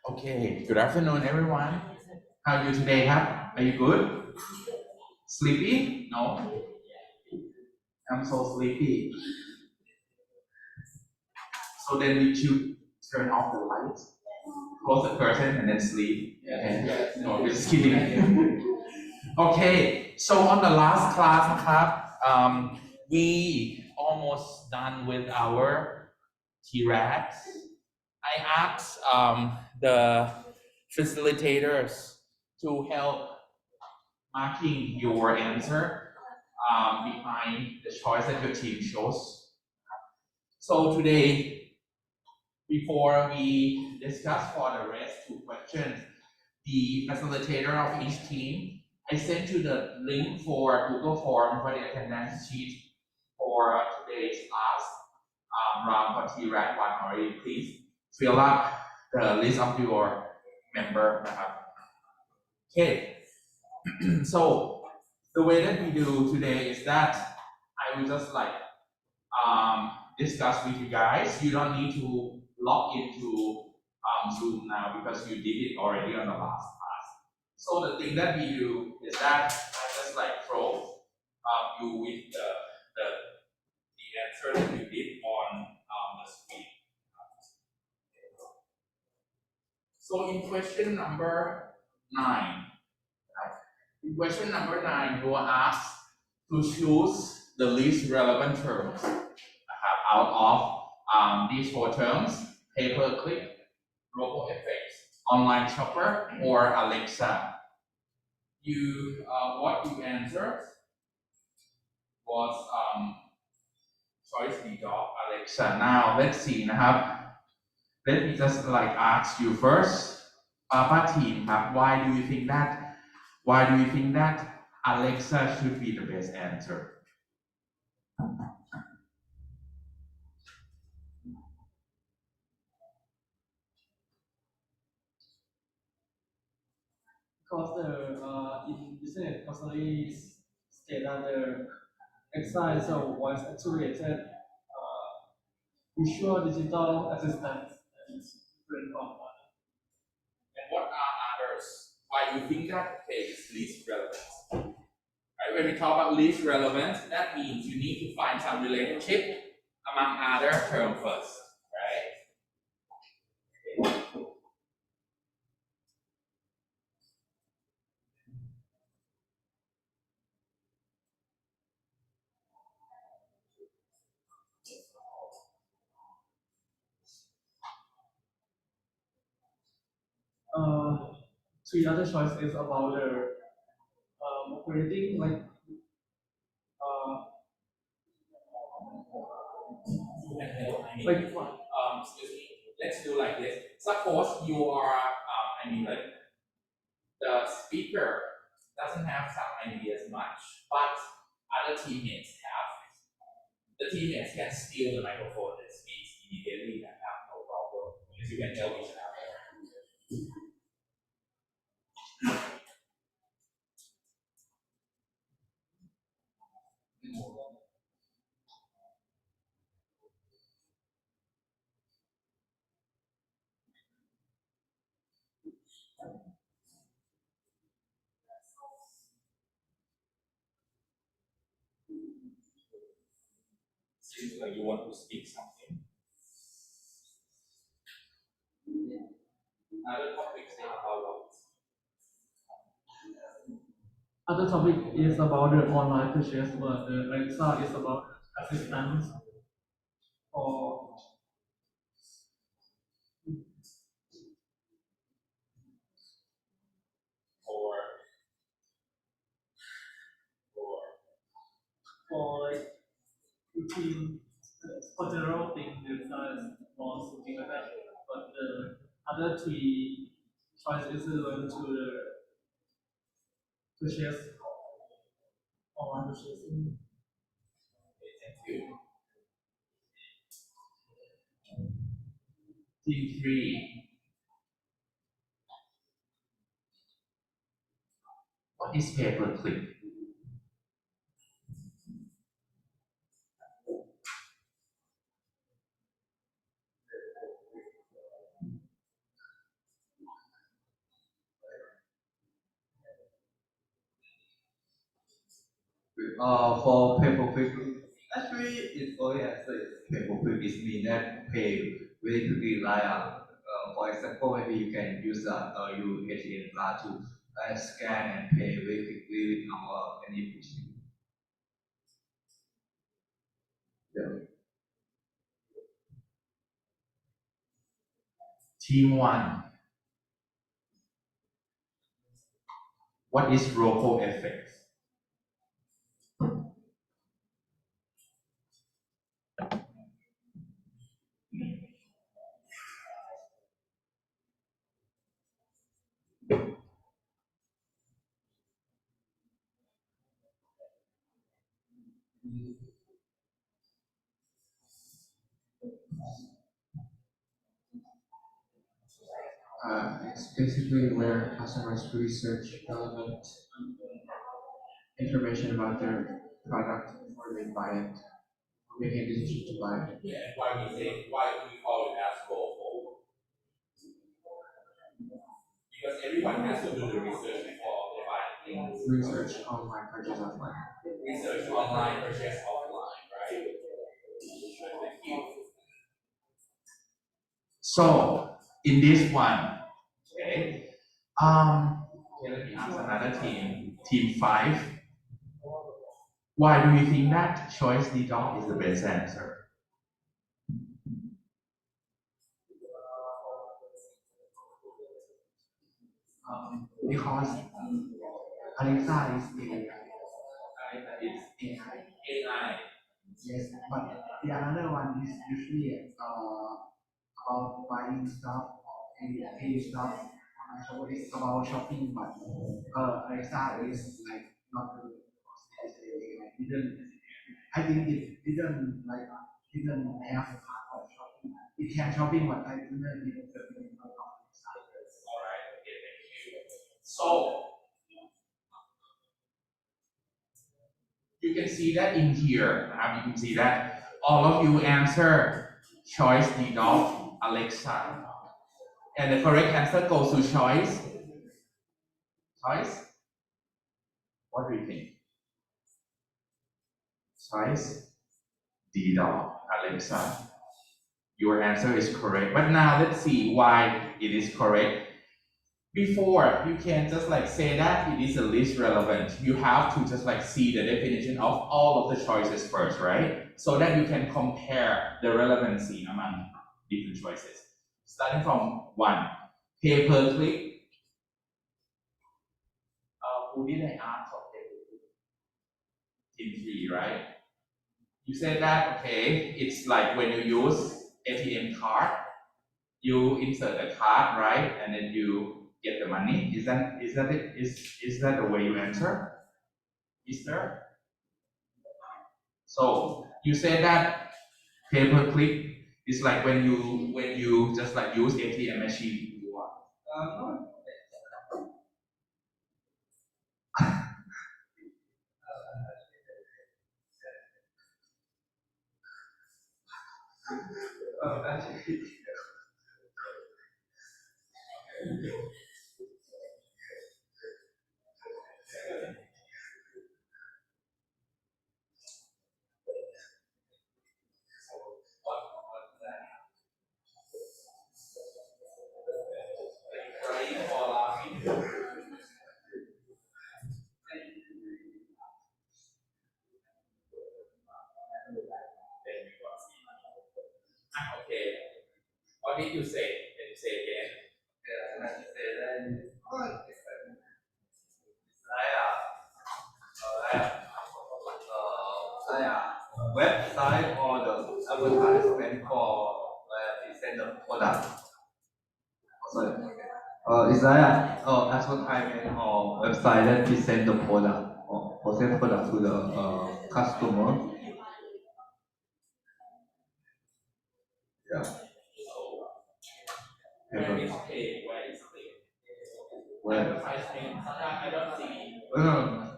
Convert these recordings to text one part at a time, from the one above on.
Okay, good afternoon, everyone. How are you today, huh? Are you good? Sleepy? No? I'm so sleepy. So then we should turn off the lights, close the curtain, and then sleep. Okay. No, just kidding. Okay, so on the last class, we almost done with our T-Rex. I asked the facilitators to help marking your answer behind the choice that your team chose. So today, before we discuss for the rest two questions, the facilitator of each team, I sent you the link for Google Form for the attendance sheet for today's last round for T-Rex 1 already. Please fill up the list of your member. Okay, so the way that we do today is that I will just discuss with you guys. You don't need to log into Zoom now because you did it already on the last class. So the thing that we do is that I just throw you with the answer that you did on the screen. So in question number 9, you are asked to choose the least relevant terms out of these 4 terms: pay-per-click, robo-effects, online shopper, or Alexa. What you answered was choice D of Alexa. Now let's seeนะครับ. Let me just ask you first, Papa team, why do you think that Alexa should be the best answer? Because in business constantly state that the Alexa is a voice activated visual digital assistant and it's different on one. And what are others? Why you think that is least relevant? Right, when we talk about least relevant, that means you need to find some relationship among other terms first, right? Three other choices about the operating excuse me. Let's do like this. Suppose you are, the speaker doesn't have some ideas much, but other teammates have. the teammates can steal the microphone and speak immediately and have no problem because you can tell each other. Seems like you want to speak something. Other topics say about what? Other topic is about the online purchase, but the Alexa is about assistance for Or like routine, for general thing, the size or something like that. But the other three choices is relevant to the purchase online purchasing. thank you. Team 3. What is pay-per-click? For pay-per-click, actually, it's only answer is pay-per-click is mean that pay very quickly, like for example, maybe you can use your ATM card to scan and pay very quickly with our any machine. Yeah. Team 1. What is ripple effect? It's basically where customers research relevant information about their product before they buy it, or making a decision to buy it. Yeah, and why do we call it as ripple? Because everyone has to do the research before they buy things. Research online, purchase offline. Research online, purchase offline, right? Thank you. So in this one, okay, let me ask another team, team 5. Why do you think that choice D dog is the best answer? Because Alexa is AI. AI. Yes, but the other one is usually about buying stuff or pay stuff. So it's about shopping, but Alexa is like not really because it didn't. I think it didn't didn't have a part of shopping. It had shopping, but I didn't get the meaning of Alexa. Alright, okay, thank you. So you can see that in here, you can see that all of you answer choice D dog Alexa. And the correct answer goes to choice. Choice? What do you think? Choice D dog Alexa. Your answer is correct. But now let's see why it is correct. Before you can just like say that it is the least relevant, you have to just like see the definition of all of the choices first, right? So that you can compare the relevancy among different choices. Starting from 1, pay per click. Who did I ask for pay per click? Team 3, right? You said that, okay, it's like when you use ATM card, you insert the card, right? And then you get the money. Is that it? Is that the way you answer? Mister? So You said that pay-per-click is like when you just like use ATM machine. No. Actually, Okay. What did you say? Can you say again? website or the advertisement for present the product. Sorry. Is there advertisement or website that present the product or present product to the customer? Yeah. Where is paid? Where is paid? Where? Advertisement. I don't see. No.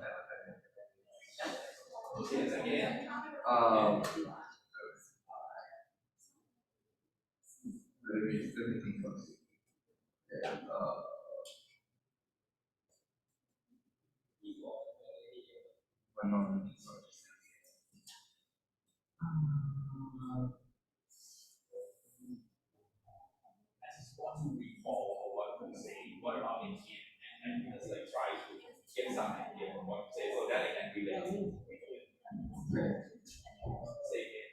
Okay, again. Let me think first. Yeah, one moment. I just want to recall what we say, what about in here, and just like try to get some idea of what we say so that I can relate to it. Okay. Say again.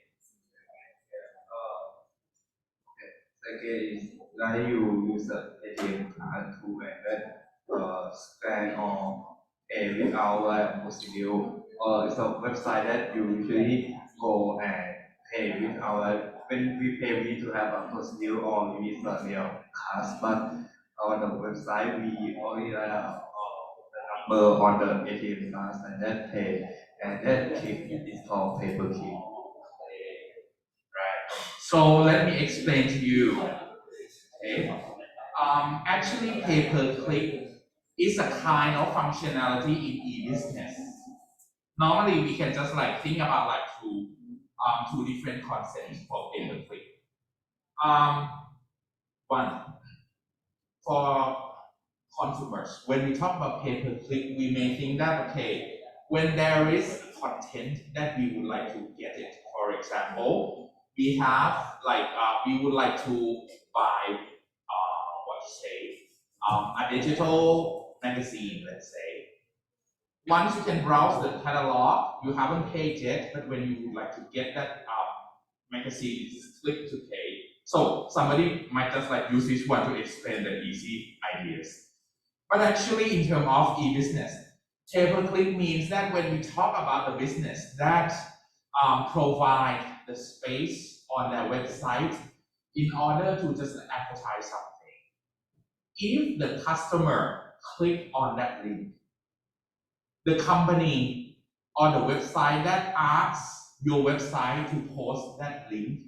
Again, is like you use the ATM card to and then scan or pay without procedure. It's a website that you usually go and pay without when we pay we need to have a procedure or we use the real cards, but on the website we only the number on the ATM cards and then pay and then click it's called pay per click. So let me explain to you. Okay. Actually, pay-per-click is a kind of functionality in e-business. Normally, we can just like think about like two different concepts for pay-per-click. One, for consumers, when we talk about pay-per-click, we may think that okay, when there is content that we would like to get it. For example, we have like we would like to buy a digital magazine, let's say. Once you can browse the catalog, you haven't paid yet, but when you would like to get that magazine, you just click to pay. So somebody might just like use this one to explain the easy ideas. But actually, in terms of e-business, pay-per-click means that when we talk about the business that provide the space on their website in order to just advertise something. If the customer click on that link, the company on the website that asks your website to post that link,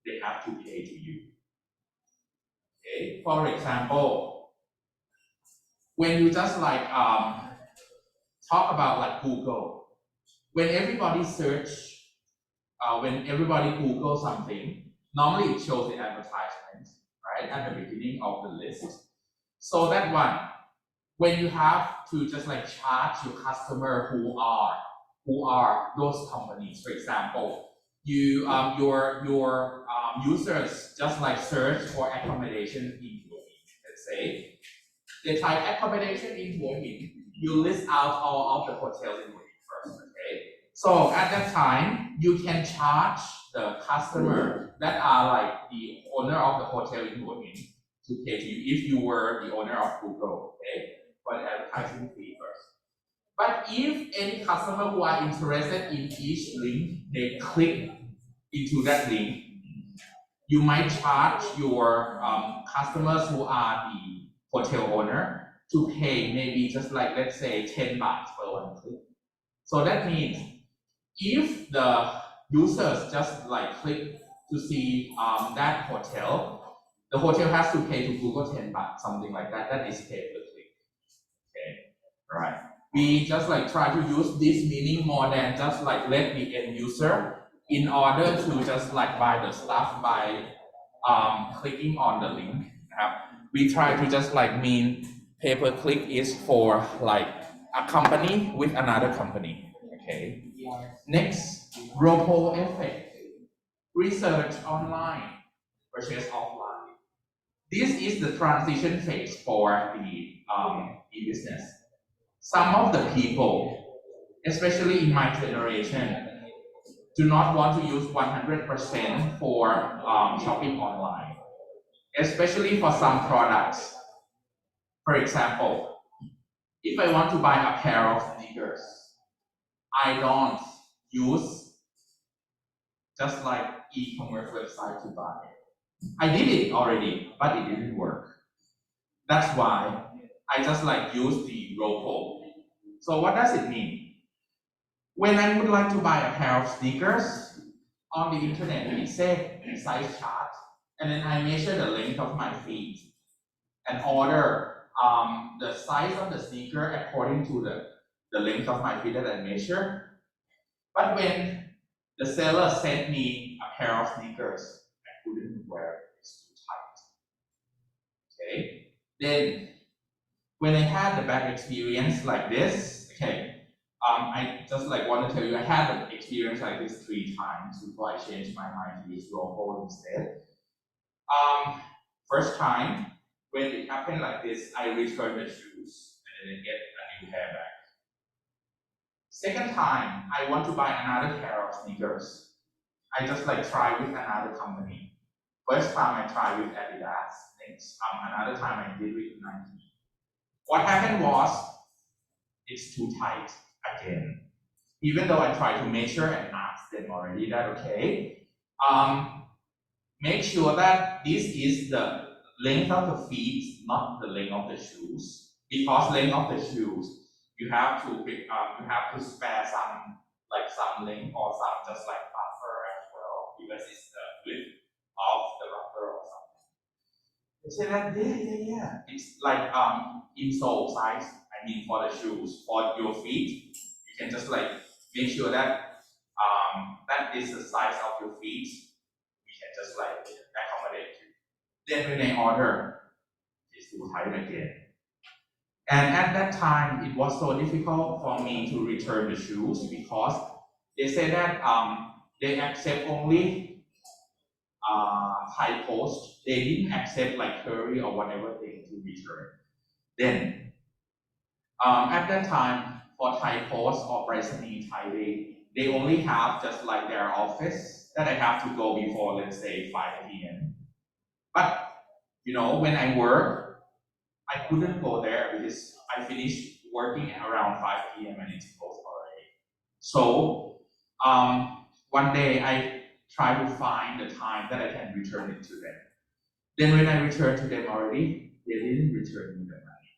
they have to pay to you. Okay, for example, when you just like talk about like Google, when everybody search, when everybody Google something, normally it shows the advertisement, right, at the beginning of the list. So that one, when you have to just like charge your customer who are those companies, for example, you your users just like search for accommodation in Hua Hin. Let's say they type accommodation in Hua Hin, you list out all of the hotels in Hua Hin first. Okay, so at that time you can charge the customer that are like the owner of the hotel in Hua Hin to pay to you if you were the owner of Google, okay, for the advertising fee first. But if any customer who are interested in each link, they click into that link, you might charge your customers who are the hotel owner to pay maybe just like, let's say 10 baht per one click. So that means if the users just like click to see that hotel. The hotel has to pay to Google 10 baht, something like that. That is pay per click. Okay, right. We just like try to use this meaning more than just like let the end user in order to just like buy the stuff by clicking on the link. We try to just like mean pay per click is for like a company with another company. Okay. Next, ROPO effect. Research online, purchase offline. This is the transition phase for the e-business. Some of the people, especially in my generation, do not want to use 100% for shopping online, especially for some products. For example, if I want to buy a pair of sneakers, I don't use just like e-commerce website to buy. I did it already, but it didn't work. That's why I just like use the ROPO. So what does it mean? When I would like to buy a pair of sneakers on the internet, it said size chart, and then I measure the length of my feet and order the size of the sneaker according to the length of my feet that I measure. But when the seller sent me a pair of sneakers, I couldn't wear it, it's too tight. Okay. Then when I had the bad experience like this, okay, I just like want to tell you I had an experience like this 3 times before I changed my mind to use ROPO instead. First time, when it happened like this, I returned the shoes and then get a new pair back. Second time, I want to buy another pair of sneakers. I just like try with another company. First time I tried with Adidas. Next, another time I did with Nike. What happened was, it's too tight again. Even though I tried to measure and ask them already that okay, make sure that this is the length of the feet, not the length of the shoes. Because length of the shoes, you have to spare some length or some just like buffer as well, because it's the width of the rubber or something. They say that yeah. It's like insole size. I mean for the shoes, for your feet, you can just like make sure that that is the size of your feet. We can just like accommodate you. Then when I order, it's too tight again. And at that time, it was so difficult for me to return the shoes because they say that they accept only Thai Post. They didn't accept like Curry or whatever thing to return. Then at that time, for Thai Post or Praisani Thai, they only have just like their office that I have to go before, let's say 5 p.m. But you know, when I work, I couldn't go there because I finished working around 5 p.m. and it's closed already. So one day I try to find the time that I can return it to them. Then when I returned to them already, they didn't return me the money.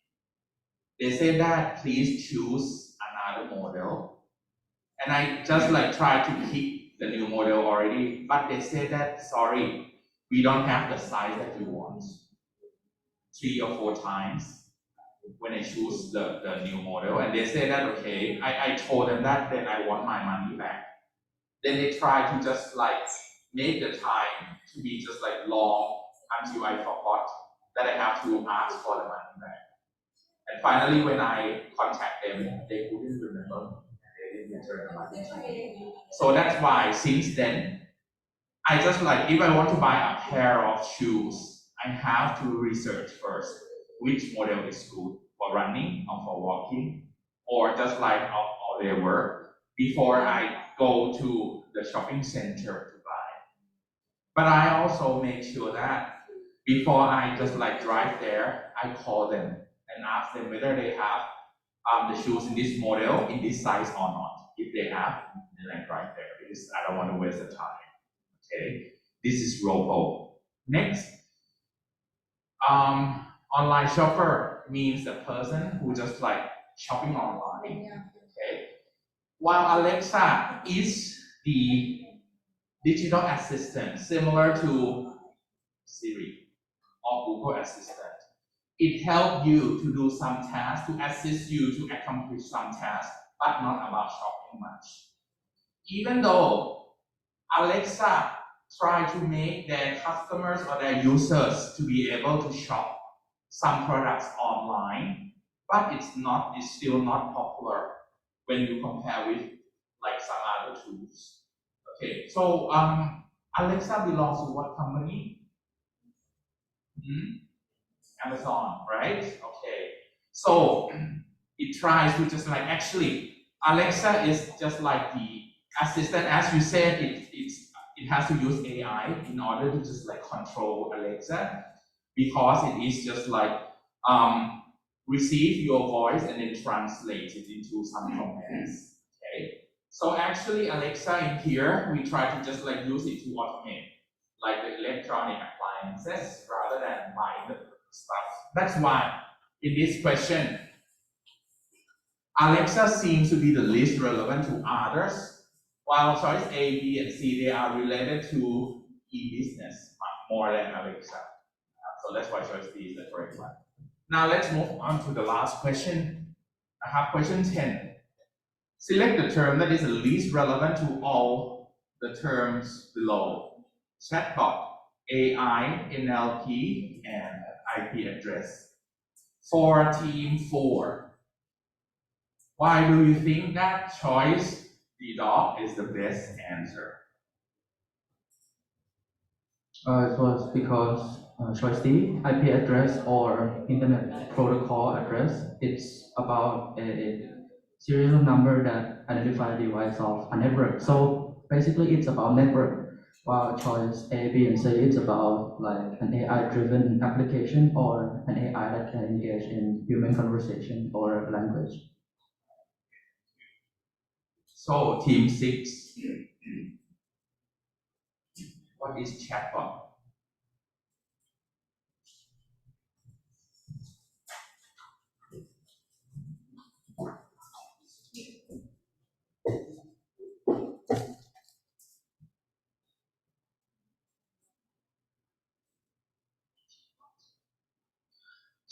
They said that please choose another model. And I just like try to pick the new model already, but they said that sorry, we don't have the size that you want. 3 or 4 times when I choose the new model, and they say that okay, I told them that then I want my money back. Then they try to just like make the time to be just like long until I forgot that I have to ask for the money back. And finally, when I contact them, they couldn't remember and they didn't return the money to me. So that's why since then, I just like if I want to buy a pair of shoes, I have to research first which model is good for running or for walking, or just like how they work before I go to the shopping center to buy. But I also make sure that before I just like drive there, I call them and ask them whether they have the shoes in this model, in this size or not. If they have, then I drive there because I don't want to waste the time. Okay, this is ROPO. Next, online shopper means the person who just like shopping online. Okay, while Alexa is the digital assistant similar to Siri or Google Assistant. It helps you to do some tasks, to assist you to accomplish some tasks, but not about shopping much. Even though Alexa try to make their customers or their users to be able to shop some products online, but it's still not popular when you compare with like some other tools. Okay, so Alexa belongs to what company? Amazon, right? Okay, so it tries to just like actually Alexa is just like the assistant, as you said, it has to use AI in order to just like control Alexa because it is just like receive your voice and then translate it into some commands. Okay, so actually Alexa in here we try to just like use it to automate like the electronic appliances rather than buying the stuff. That's why in this question, Alexa seems to be the least relevant to others, while choice A, B, and C, they are related to e-business more than Alexa. So that's why choice B is the correct one. Now let's move on to the last question. I have question 10. Select the term that is the least relevant to all the terms below. Chatbot, AI, NLP, and IP address. For team 4, why do you think that choice D dog is the best answer? It was because choice D, IP address or internet protocol address, it's about a serial number that identifies the device of a network. So basically it's about network, while choice A, B, and C, it's about like an AI-driven application or an AI that can engage in human conversation or language. So team 6, what is chatbot?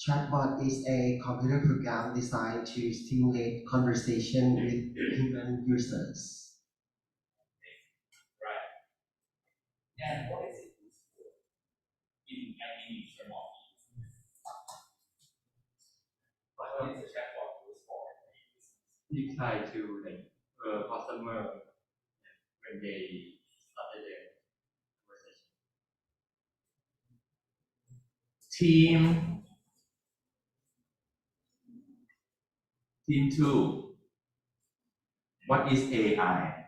Chatbot is a computer program designed to stimulate conversation with human users. Right. And what is it used for in any term of what is the chatbot used for? You try to like customer when they started their conversation. Team 2, what is AI?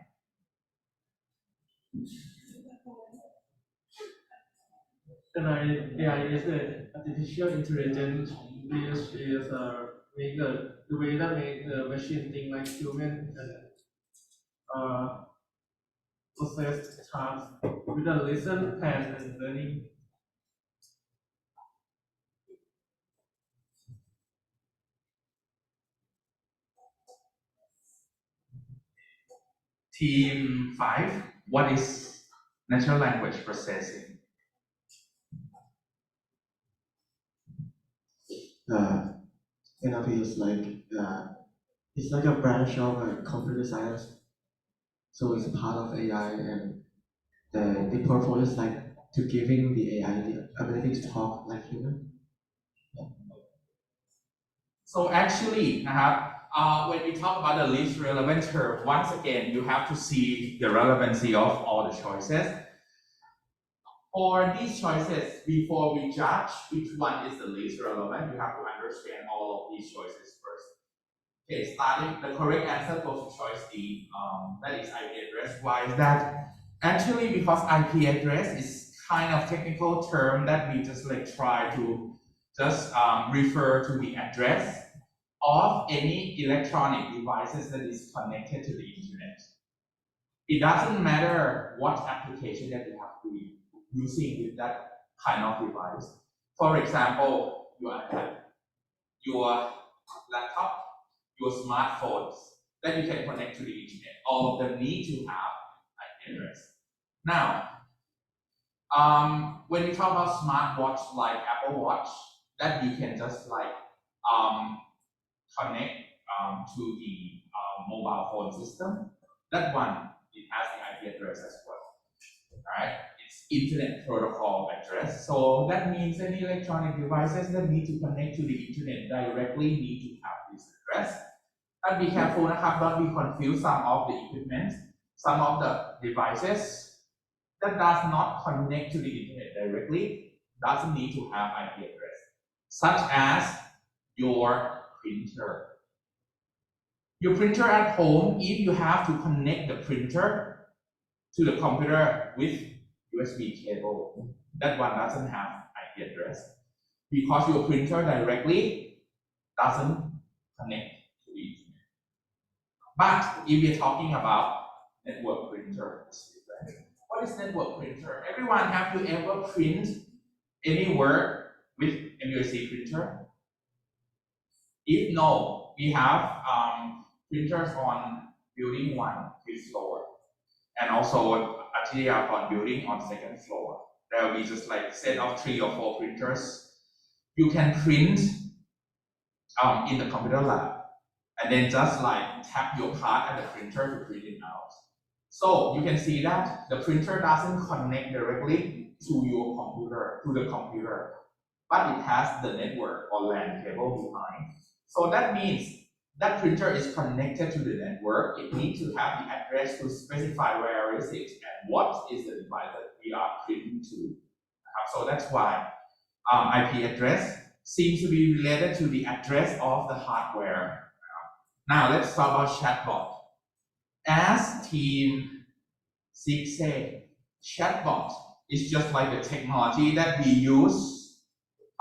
AI is the artificial intelligence which is make the way that make the machine think like human and process tasks with a listen, plan, and learning. Team 5, what is natural language processing? NLP is like it's like a branch of computer science, so it's part of AI, and the purpose is like to giving the AI the ability to talk like human. So actually, when we talk about the least relevant term, once again, you have to see the relevancy of all the choices. For these choices, before we judge which one is the least relevant, you have to understand all of these choices first. Okay, starting, the correct answer goes to choice D, that is IP address. Why is that? Actually, because IP address is kind of technical term that we just like try to just refer to the address of any electronic devices that is connected to the internet. It doesn't matter what application that you have to be using with that kind of device. For example, your iPad, your laptop, your smartphones that you can connect to the internet. All of them need to have IP address. Now, when we talk about smartwatch like Apple Watch, that you can just like connect to the mobile phone system. That one, it has the IP address as well, right? It's Internet Protocol address. So that means any electronic devices that need to connect to the Internet directly need to have this address. And be carefulนะครับ, don't be confused. Some of the equipment, some of the devices that does not connect to the Internet directly doesn't need to have IP address, such as your printer. Your printer at home, if you have to connect the printer to the computer with USB cable, that one doesn't have IP address because your printer directly doesn't connect to the Internet. But if we're talking about network printer, what is network printer? Everyone, have you ever print any work with MUSC printer? If no, we have printers on building 1, 5th floor, and also on building on 2nd floor. There will be just like set of 3 or 4 printers. You can print in the computer lab, and then just like tap your card at the printer to print it out. So you can see that the printer doesn't connect directly to your computer, to the computer, but it has the network or LAN cable behind. So that means that printer is connected to the network. It needs to have the address to specify where is it and what is the device that we are printing to. So that's why IP address seems to be related to the address of the hardware. Now let's talk about chatbot. As Team 6 said, chatbot is just like the technology that we use,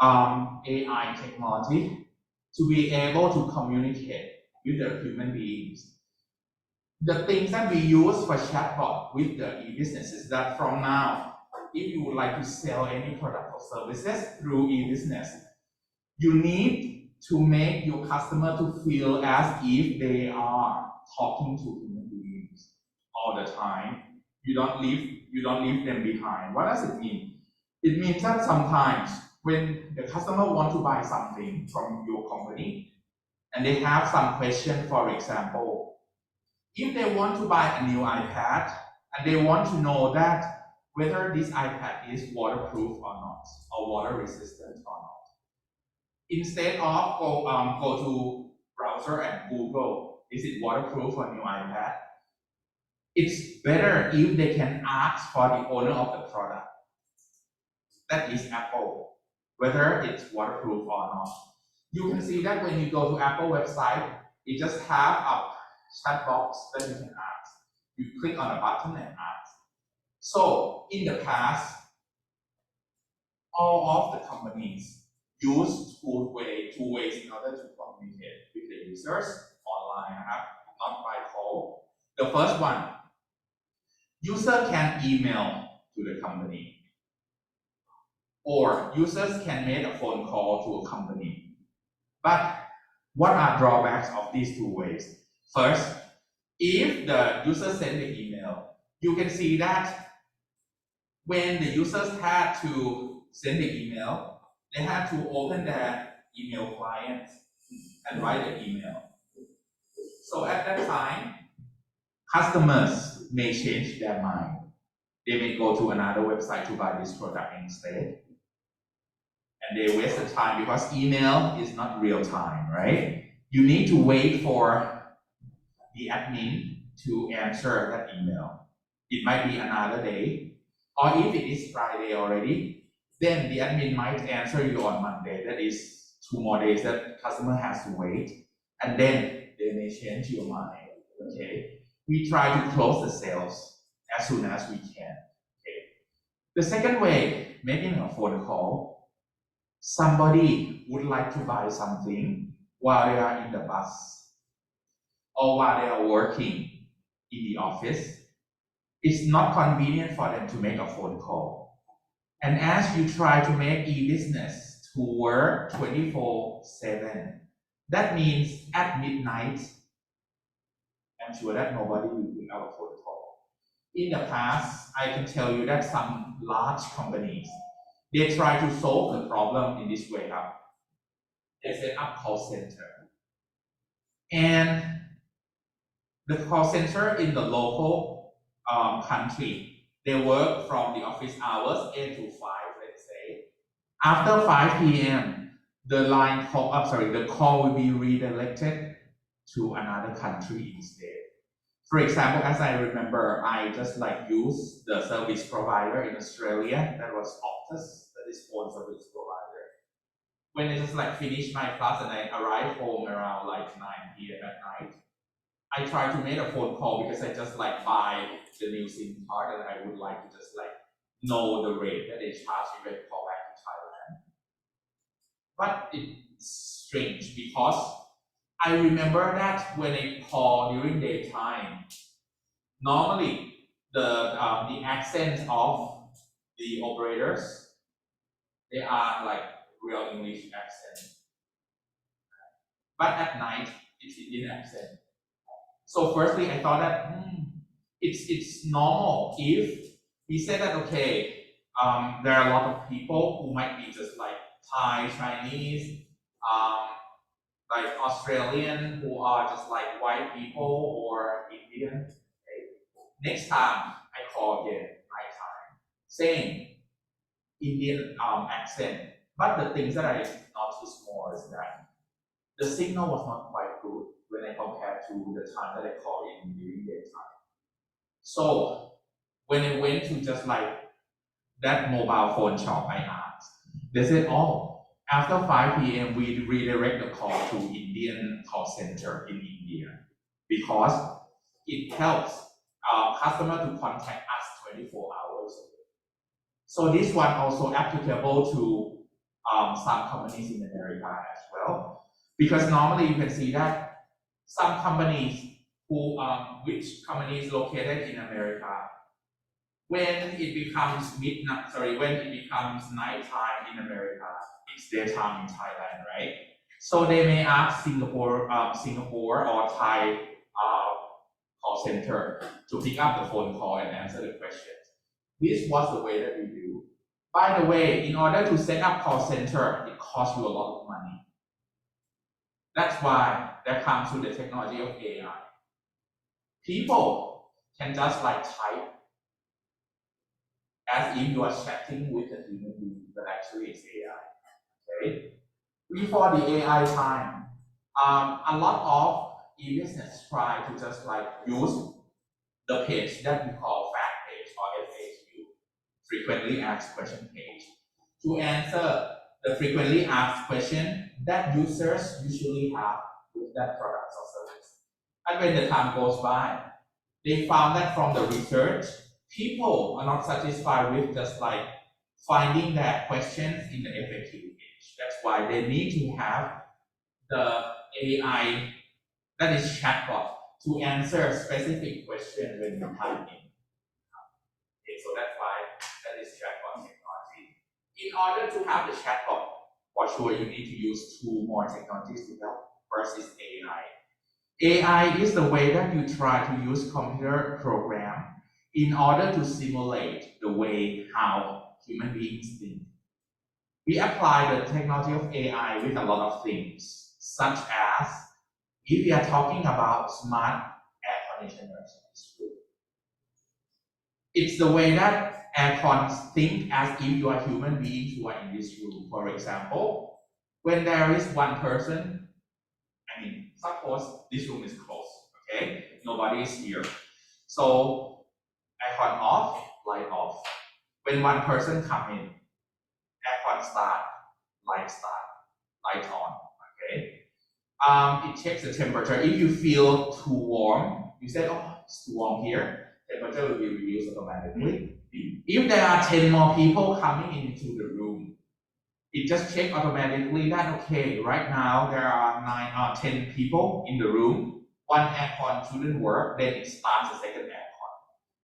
AI technology, to be able to communicate with the human beings. The things that we use for chatbot with the e-business is that from now, if you would like to sell any product or services through e-business, you need to make your customer to feel as if they are talking to human beings all the time. You don't leave them behind. What does it mean? It means that sometimes when the customer wants to buy something from your company and they have some question, for example, if they want to buy a new iPad and they want to know that whether this iPad is waterproof or not, or water resistant or not, instead of go to browser and Google, is it waterproof for new iPad? It's better if they can ask for the owner of the product, that is Apple, whether it's waterproof or not. You can see that when you go to Apple website, it just have a chat box that you can ask. You click on a button and ask. So in the past, all of the companies use two ways in order to communicate with the users online, not by call. The first one, user can email to the company, or users can make a phone call to a company. But what are drawbacks of these two ways? First, if the user send the email, you can see that when the users had to send the email, they had to open their email client and write the email. So at that time, customers may change their mind. They may go to another website to buy this product instead. And they waste the time because email is not real time, right? You need to wait for the admin to answer that email. It might be another day, or if it is Friday already, then the admin might answer you on Monday. That is 2 more days that customer has to wait, and then they may change your mind. Okay, we try to close the sales as soon as we can. Okay, the second way, making a phone call. Somebody would like to buy something while they are in the bus or while they are working in the office. It's not convenient for them to make a phone call. And as you try to make e-business to work 24/7, that means at midnight, I'm sure that nobody will pick up a phone call. in the past, I can tell you that some large companies, they try to solve the problem in this way up. They set up call center. And the call center in the local country, they work from the office hours 8 to 5, let's say. After 5 p.m., the call will be redirected to another country instead. For example, as I remember, I just used the service provider in Australia, that was Optus, that is phone service provider. When I just finish my class and I arrive home around 9 p.m. at night, I try to make a phone call because I just buy the new SIM card and I would like to just know the rate that they charge me when I call back to Thailand. But it's strange because I remember that when I call during daytime, normally the accent of the operators, they are real English accent. But at night, it's Indian accent. So firstly, I thought that it's normal if we say that, okay, there are a lot of people who might be just Thai, Chinese, Australian who are just white people or Indian. Okay. Next time I call again, nighttime, same Indian accent. But the things that I noticed more is that the signal was not quite good when I compare to the time that I call in during daytime. So when I went to just that mobile phone shop, I asked, they said, oh, after 5 p.m. we redirect the call to Indian call center in India because it helps our customer to contact us 24 hours. So this one also applicable to some companies in America as well, because normally you can see that some companies which companies located in America, when it becomes nighttime in America, it's daytime in Thailand, right? So they may ask Singapore or Thai call center to pick up the phone call and answer the questions. This was the way that we do. By the way, in order to set up call center, it costs you a lot of money. That's why there comes to the technology of AI. People can just type as if you are chatting with a human being, but actually it's AI. Okay? Before the AI time, a lot of e-business try to just use the page that we call fact page or FAQ, frequently asked question page, to answer the frequently asked question that users usually have with that product or service. And when the time goes by, they found that from the research, people are not satisfied with just finding their questions in the FAQ page. That's why they need to have the AI, that is chatbot, to answer specific questions when you type in. Okay, so that's why that is chatbot technology. In order to have the chatbot, for sure you need to use two more technologies to help. First is AI. AI is the way that you try to use computer program in order to simulate the way how human beings think. We apply the technology of AI with a lot of things, such as if we are talking about smart air conditioners, it's the way that air cons think as if you are human beings who are in this room. For example, when there is one person, suppose this room is closed, okay? Nobody is here. So aircon off, light off. When one person come in, aircon start, light on, okay? It checks the temperature. If you feel too warm, you say, oh, it's too warm here, temperature will be reduced automatically. If there are 10 more people coming into the room, it just checks automatically that, okay, right now there are 9 or 10 people in the room, one aircon shouldn't work, then it starts a second aircon.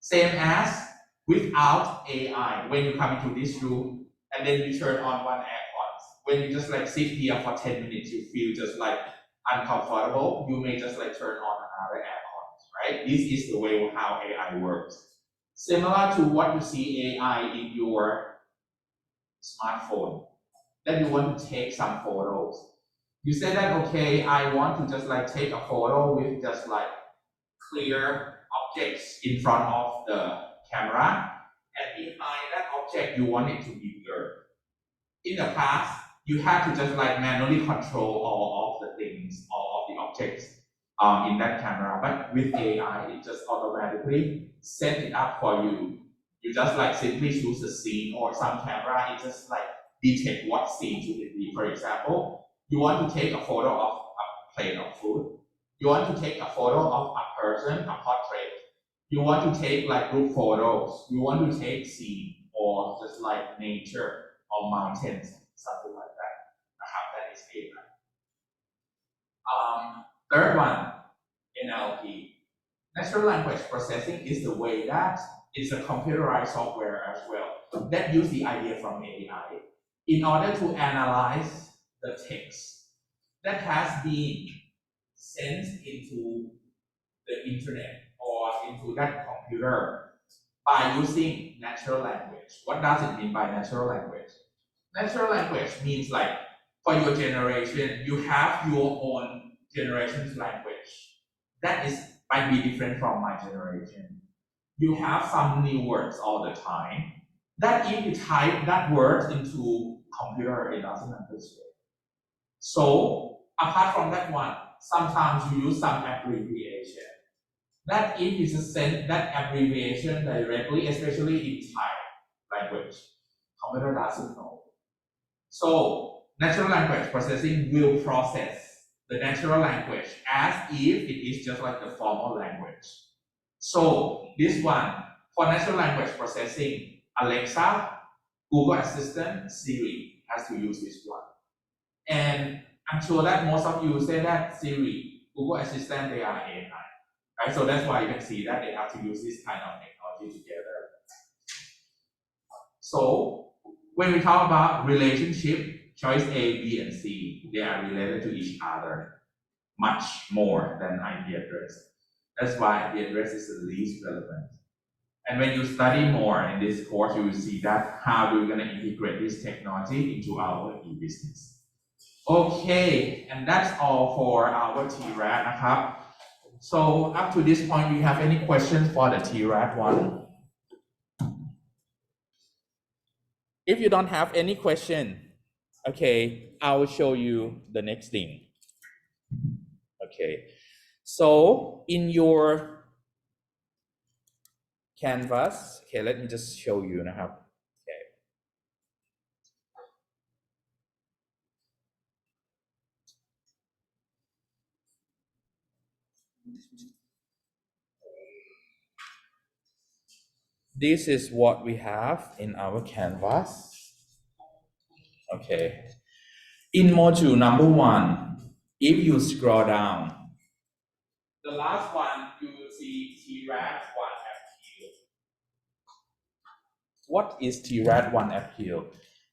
Same as without AI, when you come into this room and then you turn on one aircon. When you just sit here for 10 minutes, you feel just uncomfortable, you may just turn on another aircon, right? This is the way how AI works. Similar to what you see AI in your smartphone, that you want to take some photos. You say that, okay, I want to just like take a photo with just like clear objects in front of the camera, and behind that object, you want it to be blurred. In the past, you had to just like manually control all of the things, all of the objects in that camera. But with AI, it just automatically set it up for you. You just like simply choose a scene, or some camera, it just like detect what scene should it be. For example, you want to take a photo of a plate of food. You want to take a photo of a person, a portrait. You want to take like group photos. You want to take scene or just like nature or mountains, something like that. That is AI. Third one, NLP. Natural language processing is the way that it's a computerized software as well that use the idea from AI in order to analyze the text that has been sent into the internet or into that computer by using natural language. What does it mean by natural language? Natural language means like for your generation, you have your own generation's language. That is might be different from my generation. You have some new words all the time. That if you type that word into computer, it doesn't understand. So apart from that one, sometimes you use some abbreviation. That if you send that abbreviation directly, especially in Thai language, computer doesn't know. So natural language processing will process the natural language as if it is just like the formal language. So this one, for natural language processing, Alexa, Google Assistant, Siri has to use this one. And I'm sure that most of you say that Siri, Google Assistant, they are AI. Right? So that's why you can see that they have to use this kind of technology together. So when we talk about relationship, choice A, B, and C, they are related to each other much more than IP address. That's why IP address is the least relevant. And when you study more in this course, you will see that how we're going to integrate this technology into our e-business. Okay, and that's all for our TRADนะครับ. So up to this point, do you have any questions for the TRAD one? If you don't have any question, okay, I will show you the next thing. Okay, so in your canvas, okay, let me just show youนะครับ. Okay. This is what we have in our canvas. Okay. In module number 1, if you scroll down, the last one, you will see TRAD1 appeal. What is TRAD1 appeal?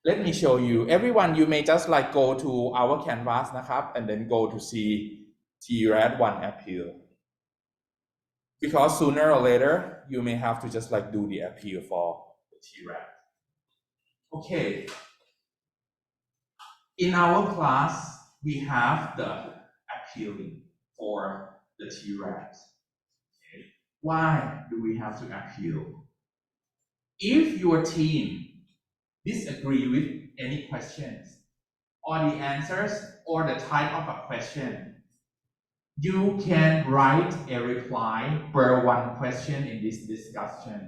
Let me show you. Everyone, you may just like go to our canvasนะครับ, and then go to see TRAD1 appeal. Because sooner or later, you may have to just like do the appeal for the TRAD. Okay. In our class, we have the appealing for the TRADs. Okay. Why do we have to appeal? If your team disagree with any questions or the answers or the type of a question, you can write a reply per one question in this discussion.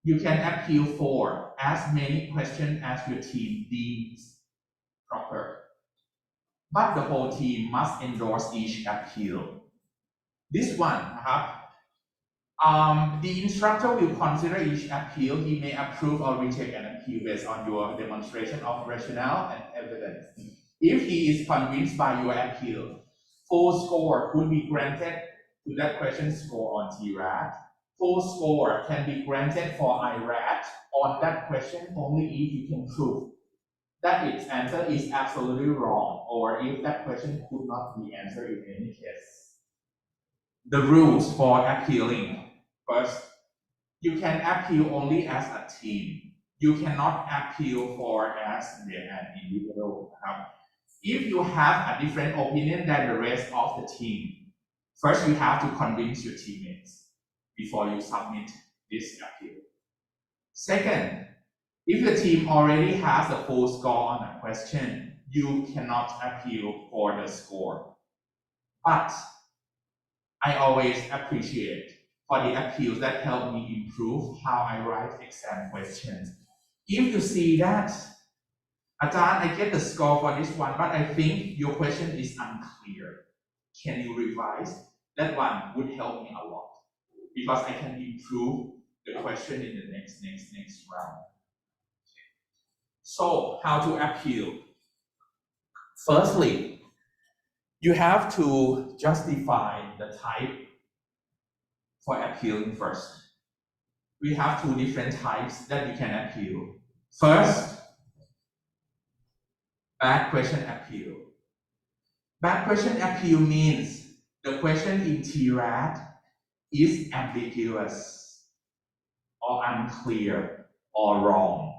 You can appeal for as many questions as your team deems proper. But the whole team must endorse each appeal. This one, the instructor will consider each appeal. He may approve or reject an appeal based on your demonstration of rationale and evidence. If he is convinced by your appeal, full score could be granted to that question score on TRAD. Full score can be granted for IRAD on that question only if you can prove that its answer is absolutely wrong, or if that question could not be answered in any case. The rules for appealing. First, you can appeal only as a team. You cannot appeal for as an individual. If you have a different opinion than the rest of the team, first you have to convince your teammates before you submit this appeal. Second, if the team already has a full score on a question, you cannot appeal for the score. But I always appreciate for the appeals that help me improve how I write exam questions. If you see that, Ajahn, I get the score for this one, but I think your question is unclear. Can you revise? That one would help me a lot because I can improve the question in the next round. So, how to appeal? Firstly, you have to justify the type for appealing first. We have two different types that you can appeal. First, bad question appeal. Bad question appeal means the question in TRAD is ambiguous or unclear or wrong.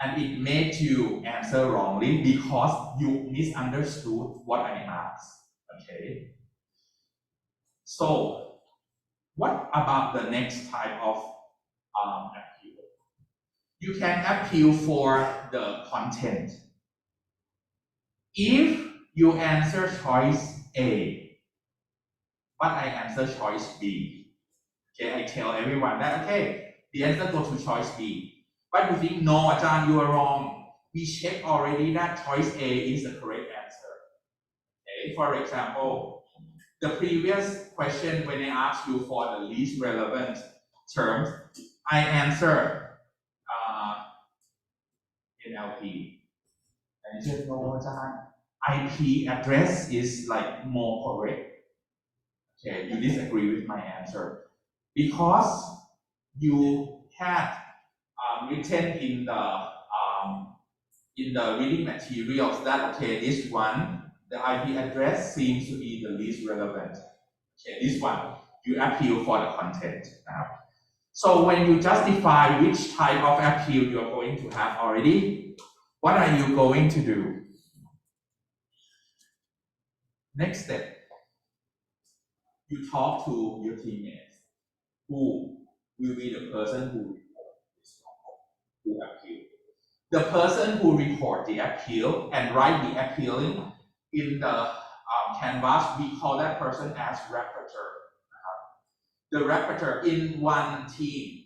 And it made you answer wrongly because you misunderstood what I asked. Okay. So, what about the next type of appeal? You can appeal for the content. If you answer choice A, but I answer choice B, okay, I tell everyone that, okay, the answer goes to choice B. But you think, no, Ajahn, you are wrong. We checked already that choice A is the correct answer. Okay, for example, the previous question when I asked you for the least relevant terms, I answered NLP. And you said, no, Ajahn, IP address is like more correct. Okay, you disagree with my answer because you had written in the reading materials that, okay, this one, the IP address seems to be the least relevant. Okay, this one, you appeal for the content. So when you justify which type of appeal you are going to have already, what are you going to do? Next step, you talk to your teammates who will be the person who appeal. The person who report the appeal and write the appealing in the canvas, we call that person as rapporteur. The rapporteur in one team,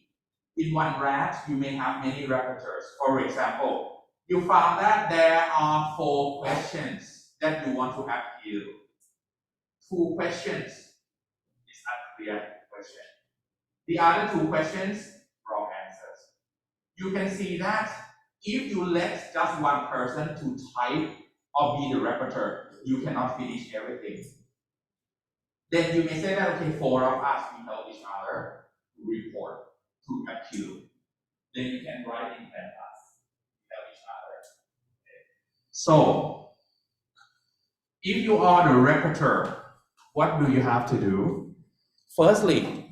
in one RAT, you may have many rapporteurs. For example, you found that there are 4 questions that you want to appeal. 2 questions is unclear question. The other 2 questions, wrong answers. You can see that if you let just one person to type or be the rapporteur, you cannot finish everything. Then you may say that, okay, 4 of us, we help each other to report, to appeal. Then you can write in canvas, help each other. Okay. So, if you are the rapporteur, what do you have to do? Firstly,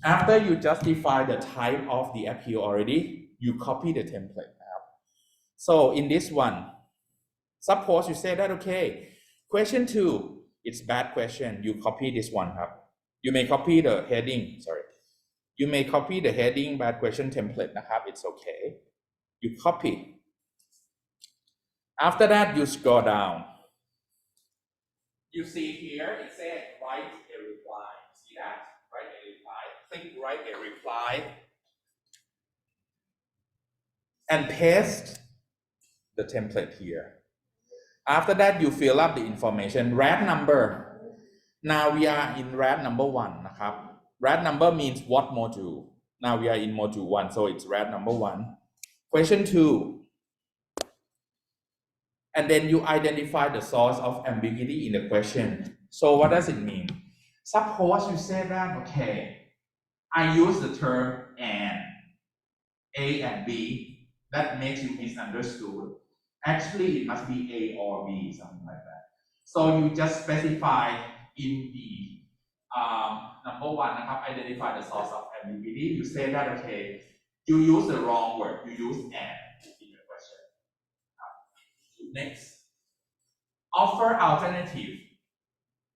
after you justify the type of the appeal already, you copy the template. So in this one, suppose you say that, okay, question 2, it's bad question. You copy this one. You may copy the heading, You may copy the heading bad question template. It's okay. You copy. After that, you scroll down. You see here, it says write a reply. See that? Write a reply. Click write a reply. And paste the template here. After that, you fill up the information. RAD number. Now we are in RAD number 1. RAD number means what module. Now we are in module 1, so it's RAD number 1. Question 2. And then you identify the source of ambiguity in the question. So what does it mean? Suppose you say that, okay, I use the term and, A and B, that makes you misunderstood. Actually, it must be A or B, something like that. So you just specify in the number one นะครับ identify the source of ambiguity you say that okay you use the wrong word you use and in your question next offer alternative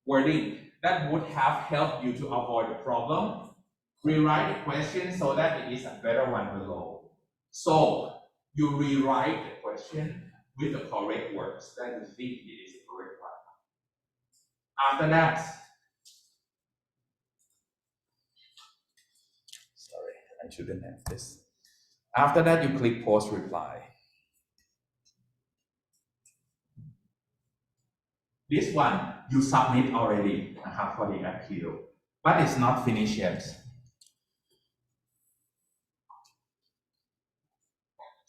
wording that would have helped you to avoid the problem rewrite the question so that it is a better one below so you rewrite the question with the correct words that you think it is the correct one after that sorry I shouldn't have this after that you click post reply this one you submit already for the appeal but it's not finished yet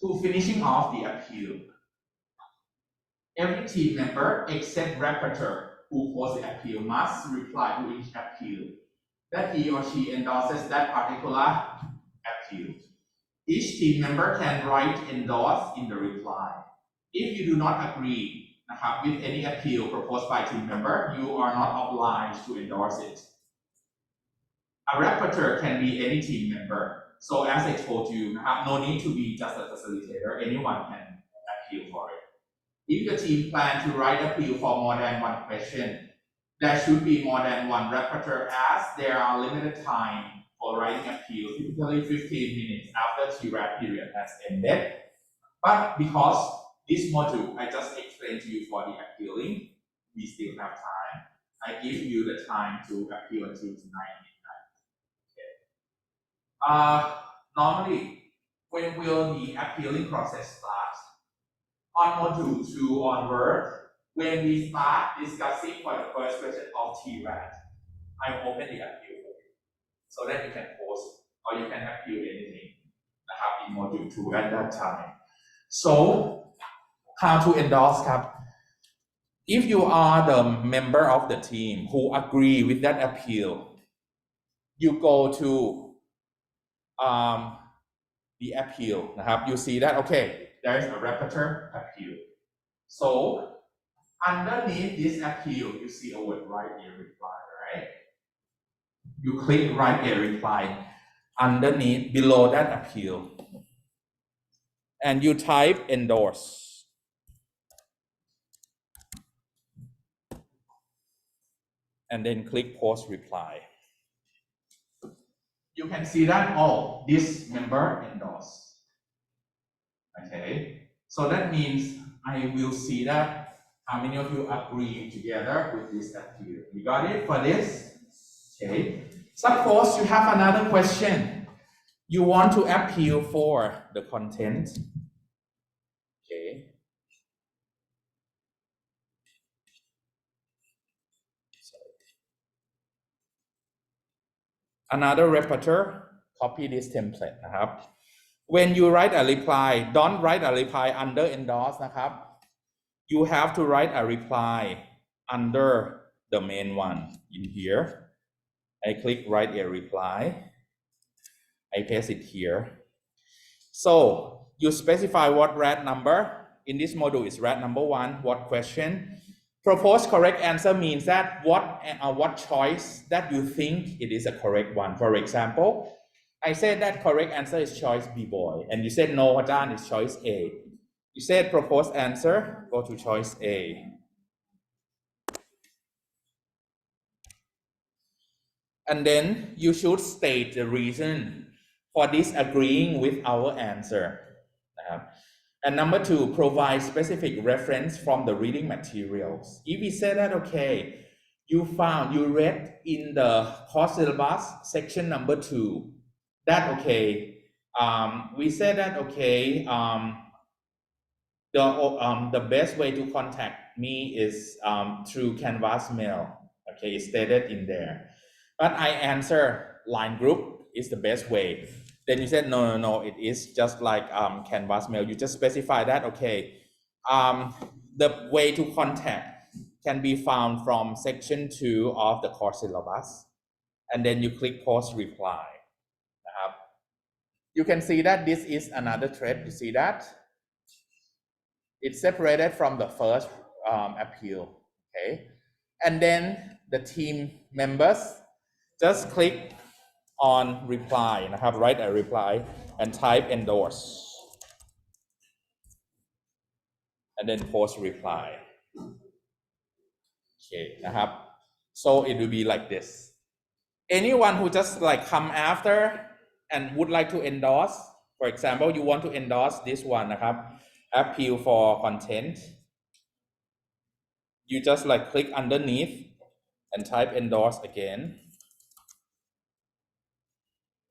to finishing off the appeal every team member except rapporteur who posts the appeal must reply to each appeal that he or she endorses that particular appeal. Each team member can write endorse in the reply. If you do not agree with any appeal proposed by team member, you are not obliged to endorse it. A rapporteur can be any team member. So as I told you, no need to be just a facilitator. Anyone can appeal for it. If the team plan to write appeal for more than one question, there should be more than one rapporteur as there are limited time for writing appeal, typically 15 minutes after TRAP period has ended. But because this module I just explained to you for the appealing, we still have time. I give you the time to appeal until tonight midnight. Okay. Normally, when will the appealing process start? On module 2 onward, when we start discussing for the first question of TRAT, I open the appeal for you so that you can post or you can appeal anything in module 2 at that time. So, how to endorse ครับ if you are the member of the team who agree with that appeal, you go to the appeal นะครับ you see that okay there is a rapporteur appeal so underneath this appeal you see a word write a reply right you click write a reply underneath below that appeal and you type endorse and then click post reply you can see that this member endorse okay so that means I will see that how many of you agree together with this appeal you got it for this okay suppose you have another question you want to appeal for the content okay another rapporteur copy this template นะครับ when you write a reply don't write a reply under endorse นะครับ you have to write a reply under the main one in here I click write a reply I paste it here so you specify what RAT number in this module is RAT number 1 what question proposed correct answer means that what choice that you think it is a correct one for example I said that correct answer is choice B boy and you said no Ajan is choice A you said proposed answer go to choice A and then you should state the reason for disagreeing with our answer and number 2 provide specific reference from the reading materials if we say that okay you read in the course syllabus section number 2 that okay we said that okay the best way to contact me is through Canvas mail okay it's stated in there but I answer line group is the best way then you said no it is just like Canvas mail you just specify that okay the way to contact can be found from section 2 of the course syllabus and then you click post reply you can see that this is another thread you see that it's separated from the first appeal okay and then the team members just click on reply นะครับ write a reply and type endorse and then post reply okay นะครับ so it will be like this anyone who just like come after and would like to endorse for example you want to endorse this one นะครับ appeal for content you just like click underneath and type endorse again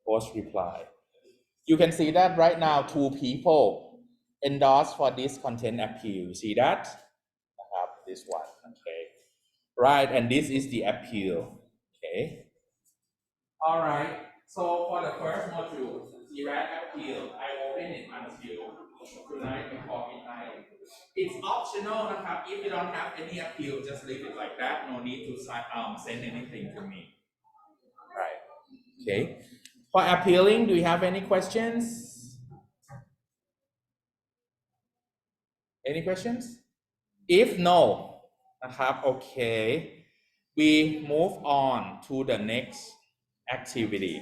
post reply you can see that right now 2 people endorse for this content appeal you see that this one okay right and this is the appeal okay all right so for the first module direct appeal I open it until tonight before midnight it's optional นะครับ if you don't have any appeal just leave it like that no need to send anything to me right okay for appealing do you have any questions any questions if no นะครับ okay we move on to the next activity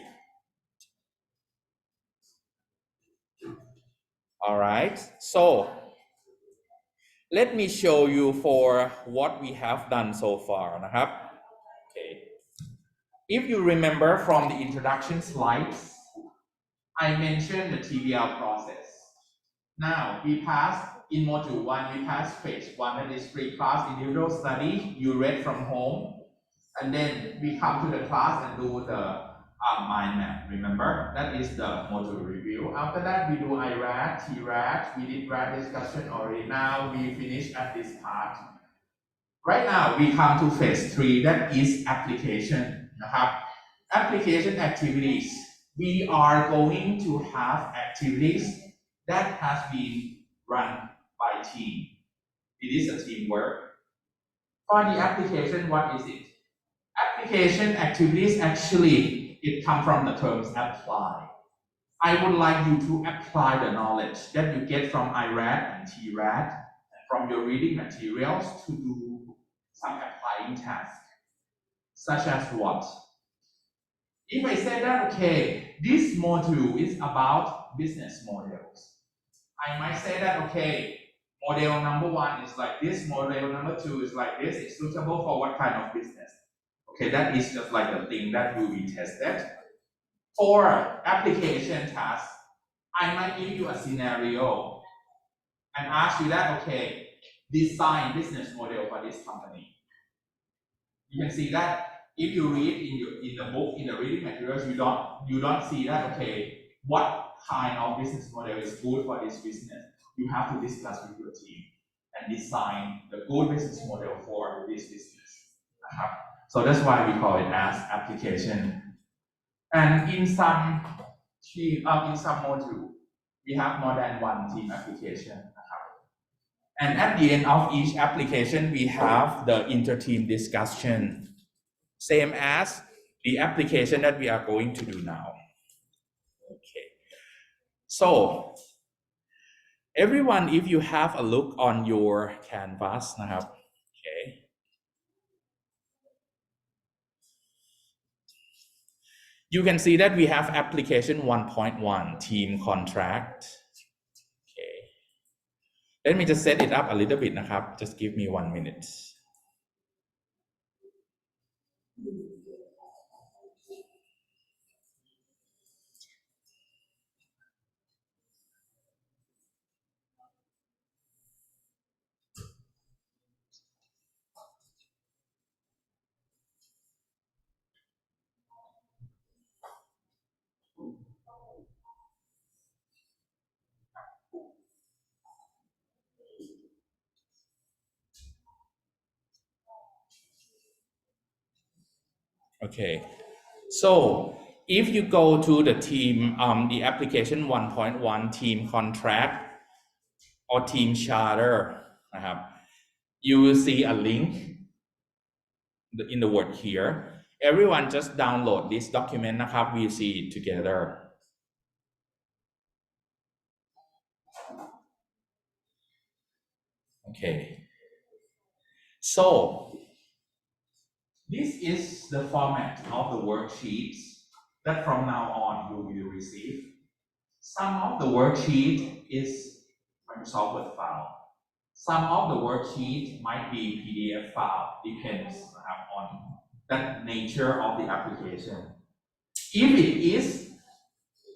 all right so let me show you for what we have done so far นะครับ okay if you remember from the introduction slides I mentioned the TBL process now we passed in module 1 we passed phase 1 that is pre-class individual study you read from home and then we come to the class and do the mind map remember that is the module review after that we do IRAD TRAD we did RAD discussion already now we finish at this part right now we come to phase 3 that is application นะครับ application activities we are going to have activities that has been run by team it is a teamwork for the application what is it application activities actually it comes from the terms apply I would like you to apply the knowledge that you get from IRAD and TRAD and from your reading materials to do some applying tasks such as what if I say that okay this module is about business models I might say that okay model number 1 is like this model number 2 is like this it's suitable for what kind of business okay that is just like the thing that will be tested for application tasks I might give you a scenario and ask you that okay design business model for this company you can see that if you read in the book in the reading materials you don't see that okay what kind of business model is good for this business you have to discuss with your team and design the good business model for this business so that's why we call it as application and in some module we have more than one team application and at the end of each application we have the inter-team discussion same as the application that we are going to do now okay so everyone if you have a look on your canvas นะครับ okay you can see that we have application 1.1 team contract okay let me just set it up a little bit นะครับ just give me 1 minute okay so if you go to the team the application 1.1 team contract or team charter นะครับ you will see a link in the word here everyone just download this document นะครับ we see it together okay so This is the format of the worksheets that from now on you will receive. Some of the worksheet is Microsoft Word file. Some of the worksheet might be PDF file, depends on that nature of the application. If it is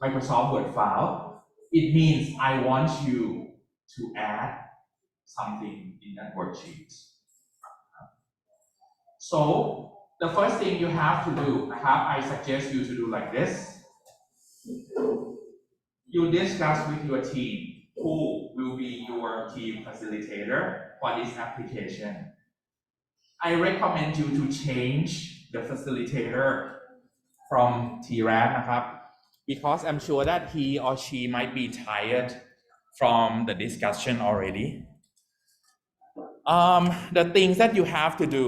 Microsoft Word file, it means I want you to add something in that worksheet. So the first thing you have to do, I suggest you to do like this. You discuss with your team who will be your team facilitator for this application. I recommend you to change the facilitator from T-RAD นะครับ because I'm sure that he or she might be tired from the discussion already. The things that you have to do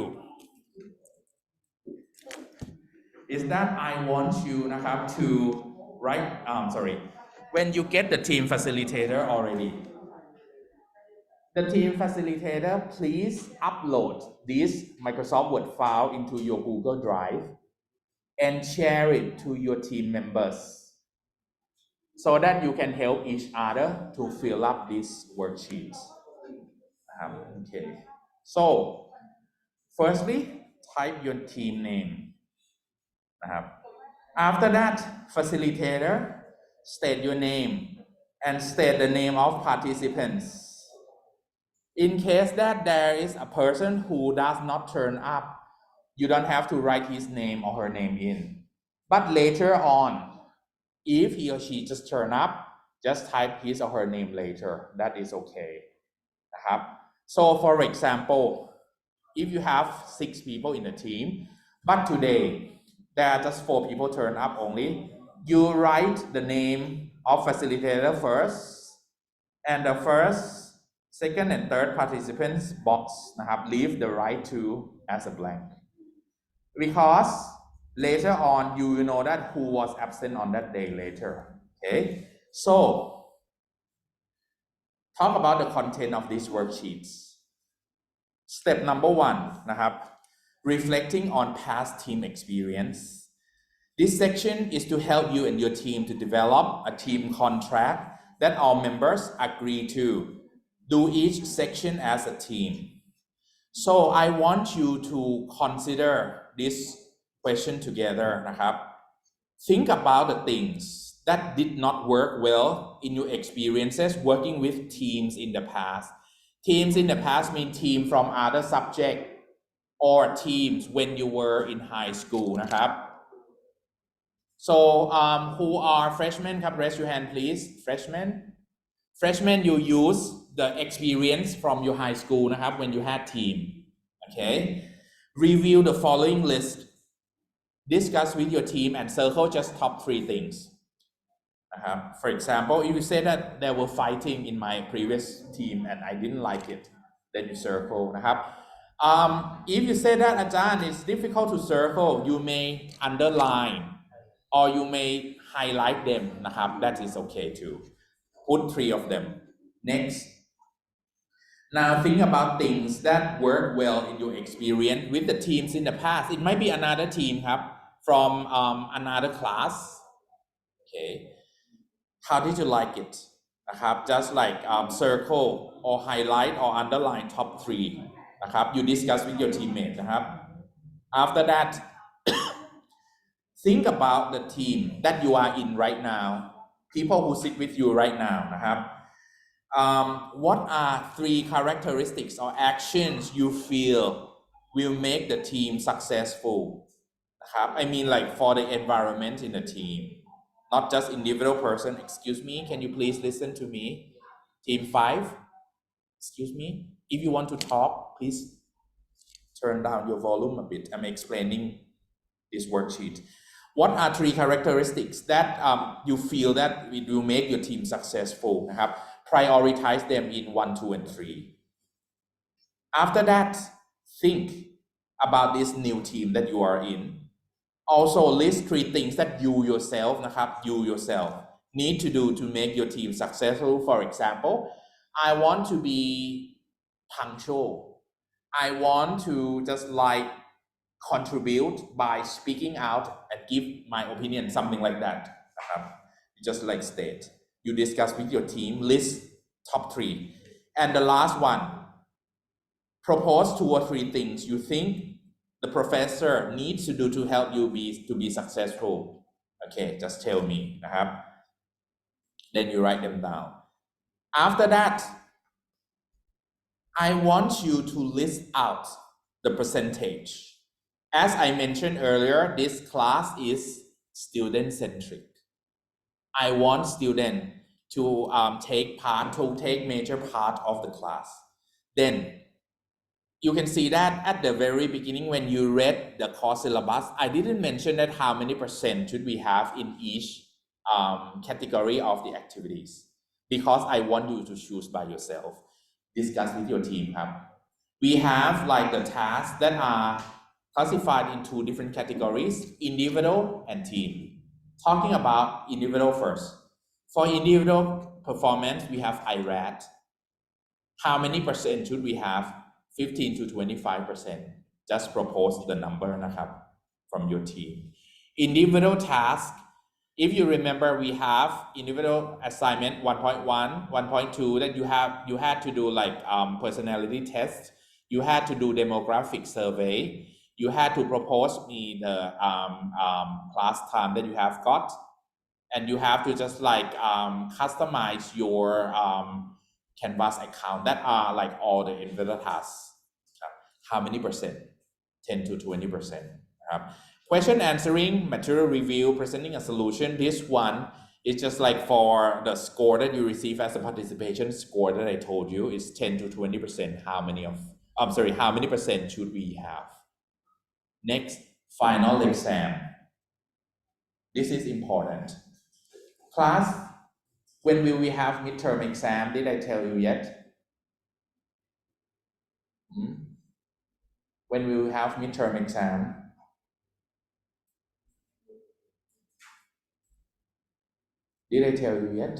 is that I want you นะครับ to write, when you get the team facilitator already, the team facilitator, please upload this Microsoft Word file into your Google Drive and share it to your team members so that you can help each other to fill up these worksheets. Okay. So, firstly, type your team name. After that, facilitator, state your name and state the name of participants. In case that there is a person who does not turn up, you don't have to write his name or her name in. But later on, if he or she just turn up, just type his or her name later. That is okay. So for example, if you have 6 people in the team, but today there are just 4 people turn up only, you write the name of facilitator first, and the first, second, and third participants box นะครับ leave the right two as a blank, because later on you will know that who was absent on that day later. Okay, so talk about the content of these worksheets. Step number 1 นะครับ reflecting on past team experience. This section is to help you and your team to develop a team contract that all members agree to do each section as a team. So I want you to consider this question together นะครับ Think about the things that did not work well in your experiences working with teams in the past. Teams in the past mean team from other subject or teams when you were in high school นะครับ So who are freshmen ครับ raise your hand please. Freshmen, you use the experience from your high school นะครับ when you had team. Okay, review the following list, discuss with your team and circle just top 3 things. For example, if you say that there were fighting in my previous team and I didn't like it, then you circle นะครับ if you say that อาจารย์ it's difficult to circle, you may underline or you may highlight them นะครับ that is okay too. Put 3 of them. Next, now think about things that work well in your experience with the teams in the past. It might be another team ครับ from another class. Okay, how did you like it นะครับ just like circle or highlight or underline top 3 นะครับ you discuss with your teammate นะครับ after that think about the team that you are in right now, people who sit with you right now นะครับ what are 3 characteristics or actions you feel will make the team successful นะครับ I mean like for the environment in the team, not just individual person. Excuse me, can you please listen to me? Team 5, excuse me, if you want to talk, please turn down your volume a bit. I'm explaining this worksheet. What are 3 characteristics that you feel that it will make your team successful นะครับ prioritize them in 1, 2, and 3. After that, think about this new team that you are in. Also list 3 things that you yourself นะครับ you yourself need to do to make your team successful. For example, I want to be punctual. I want to just like contribute by speaking out and give my opinion, something like that นะครับ you just like state you discuss with your team list top 3 and the last one propose 2 or 3 things you think the professor needs to do to help you to be successful okay just tell me นะครับ then you write them down after that I want you to list out the percentage. As I mentioned earlier, this class is student-centric. I want students to take major part of the class. Then you can see that at the very beginning when you read the course syllabus, I didn't mention that how many percent should we have in each category of the activities because I want you to choose by yourself. Discuss with your team ครับ we have like the tasks that are classified in 2 different categories individual and team talking about individual first for individual performance we have IRAT how many percent should we have 15 to 25% just propose the number นะครับ from your team individual task if you remember we have individual assignment 1.1 1.2 that you had to do like personality test you had to do demographic survey you had to propose me the class time that you have got and you have to just like customize your Canvas account that are like all the individual tasks how many percent 10 to 20% นะครับ question answering material review presenting a solution this one is just like for the score that you receive as a participation score that I told you is 10 to 20% how many percent should we have next final exam this is important class when will we have midterm exam did I tell you yet when will we have midterm exam did I tell you yet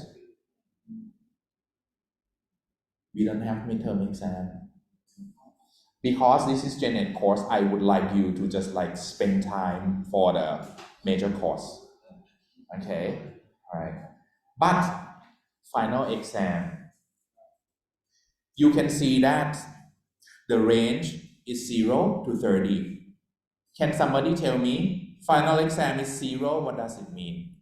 we don't have midterm exam because this is Gen Ed course I would like you to just like spend time for the major course okay all right but final exam you can see that the range is 0 to 30 can somebody tell me final exam is 0 what does it mean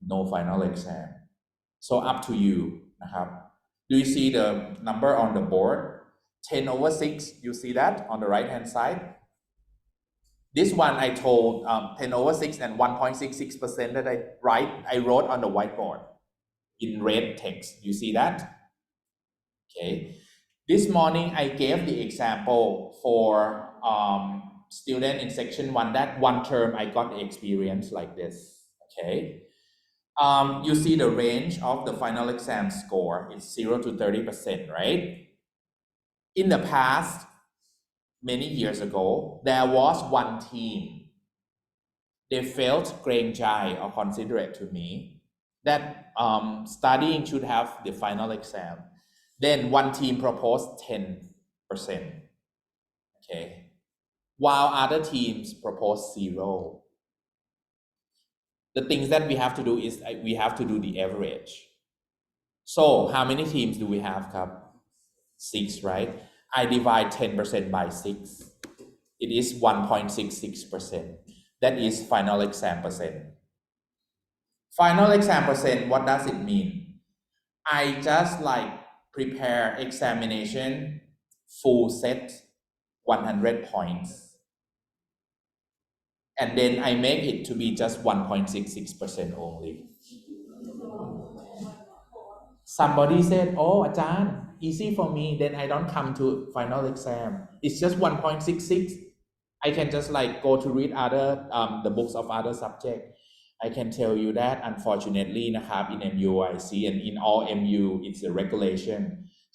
no final exam so up to you นะครับ do you see the number on the board 10 over 6 you see that on the right hand side this one I told 10 over 6 and 1.66% that I wrote on the whiteboard in red text you see that okay this morning I gave the example for student in section 1 that one term I got the experience like this okay you see the range of the final exam score is 0 to 30%, right? In the past, many years ago, there was one team. They felt เกรงใจ or considerate to me that studying should have the final exam. Then one team proposed 10%, okay? While other teams proposed 0. The things that we have to do is we have to do the average. So how many teams do we have ครับ 6 right I divide 10% by 6 it is 1.66% that is final exam percent final exam percent what does it mean I just like prepare examination full set 100 points and then I make it to be just 1.66% only somebody said oh อาจารย์ easy for me then I don't come to final exam it's just 1.66 I can just like go to read other the books of other subject I can tell you that unfortunately นะครับ in MUIC and in all MU it's a regulation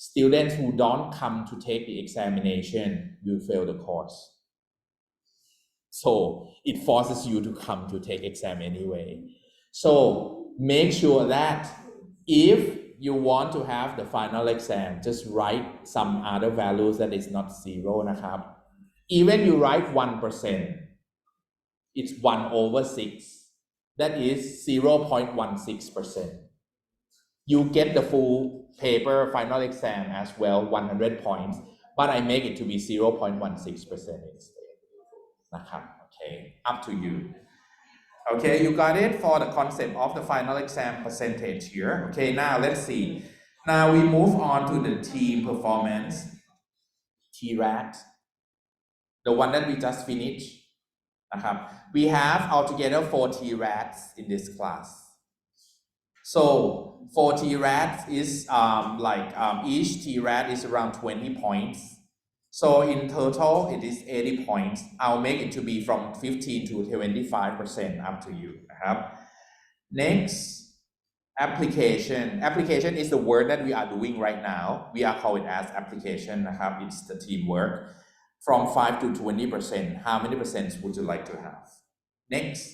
students who don't come to take the examination will fail the course so it forces you to come to take exam anyway so make sure that if you want to have the final exam just write some other values that is not 0นะครับ Even you write 1%, it's 1/6. That is 0.16%. You get the full paper final exam as well, 100 points, but I make it to be 0.16% instead. Okay, up to you. Okay, you got it for the concept of the final exam percentage here. Okay, now let's see. Now we move on to the team performance, TRAT, the one that we just finished. We have altogether 4 TRATs in this class. So 4 TRATs is each TRAT is around 20 points. So in total, it is 80 points. I'll make it to be from 15 to 25%, up to you. Next, application. Application is the work that we are doing right now. We are calling it as application. It's the teamwork. From 5 to 20%. How many percent would you like to have? Next,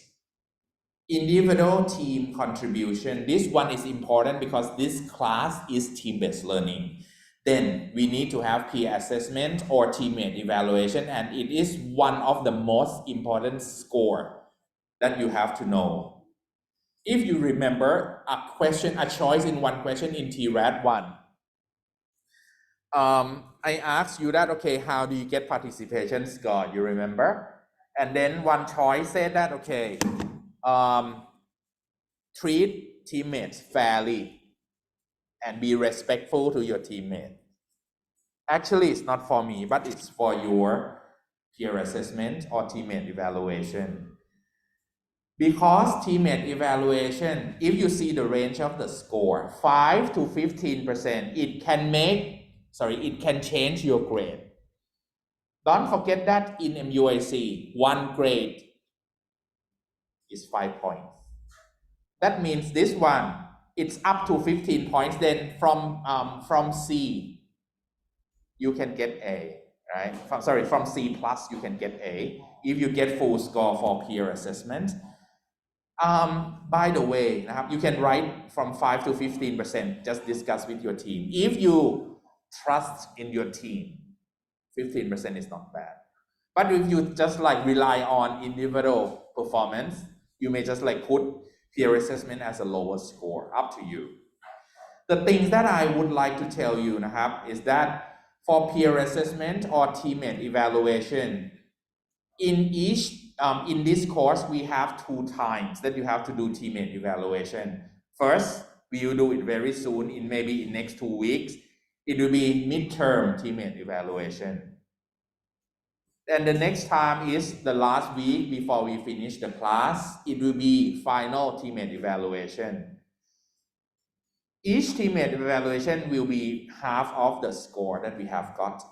individual team contribution. This one is important because this class is team-based learning. Then we need to have peer assessment or teammate evaluation, and it is one of the most important score that you have to know. If you remember a choice in one question in TRAT 1, I asked you that, okay, how do you get participation score? You remember? And then one choice said that, okay, treat teammates fairly and be respectful to your teammate. Actually, it's not for me, but it's for your peer assessment or teammate evaluation. Because teammate evaluation, if you see the range of the score, 5 to 15%, it can change your grade. Don't forget that in MUIC, 1 grade is 5 points. That means this one, it's up to 15 points. Then from C, you can get A, right? From C plus, you can get A if you get full score for peer assessment. By the way, you can write from 5 to 15%. Just discuss with your team. If you trust in your team, 15% is not bad. But if you just rely on individual performance, you may just put peer assessment as a lower score. Up to you. The things that I would like to tell you is that for peer assessment or teammate evaluation, in this course, we have 2 times that you have to do teammate evaluation. First, we will do it very soon, maybe in next 2 weeks. It will be midterm teammate evaluation. And the next time is the last week before we finish the class. It will be final teammate evaluation. Each teammate evaluation will be half of the score that we have got.